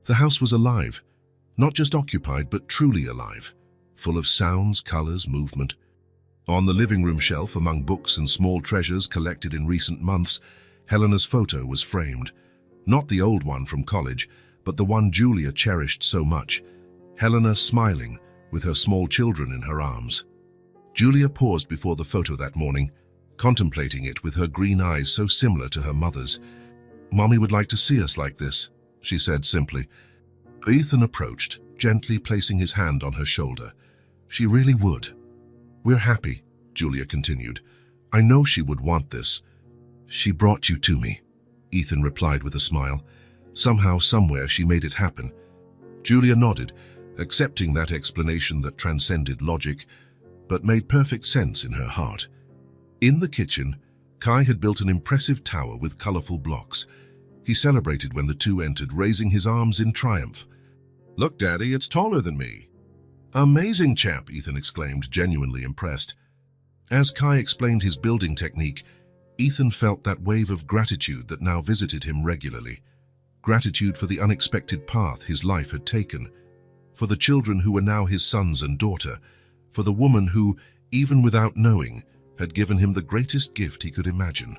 Speaker 1: The house was alive, not just occupied, but truly alive, full of sounds, colors, movement. On the living room shelf, among books and small treasures collected in recent months, Helena's photo was framed. Not the old one from college, but the one Julia cherished so much. Helena smiling, with her small children in her arms. Julia paused before the photo that morning, contemplating it with her green eyes so similar to her mother's. "Mommy would like to see us like this," she said simply. Ethan approached, gently placing his hand on her shoulder. "She really would." "We're happy," Julia continued. "I know she would want this." "She brought you to me," Ethan replied with a smile. "Somehow, somewhere, she made it happen." Julia nodded, accepting that explanation that transcended logic, but made perfect sense in her heart. In the kitchen, Kai had built an impressive tower with colorful blocks. He celebrated when the two entered, raising his arms in triumph. "Look, Daddy, it's taller than me." "Amazing, champ," Ethan exclaimed, genuinely impressed. As Kai explained his building technique, Ethan felt that wave of gratitude that now visited him regularly. Gratitude for the unexpected path his life had taken, for the children who were now his sons and daughter, for the woman who, even without knowing, had given him the greatest gift he could imagine.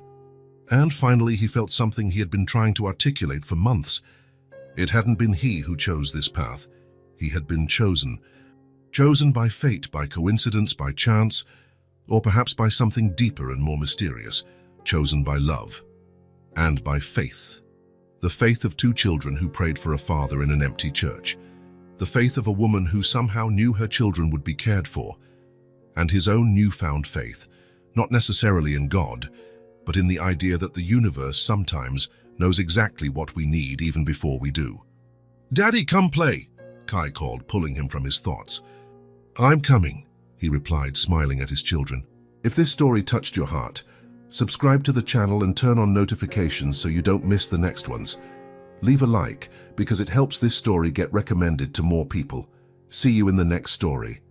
Speaker 1: And finally he felt something he had been trying to articulate for months. It hadn't been he who chose this path. He had been chosen. Chosen by fate, by coincidence, by chance, or perhaps by something deeper and more mysterious. Chosen by love. And by faith. The faith of two children who prayed for a father in an empty church. The faith of a woman who somehow knew her children would be cared for. And his own newfound faith, not necessarily in God, but in the idea that the universe sometimes knows exactly what we need even before we do. "Daddy, come play," Kai called, pulling him from his thoughts. "I'm coming," he replied, smiling at his children. If this story touched your heart, subscribe to the channel and turn on notifications so you don't miss the next ones. Leave a like, because it helps this story get recommended to more people. See you in the next story.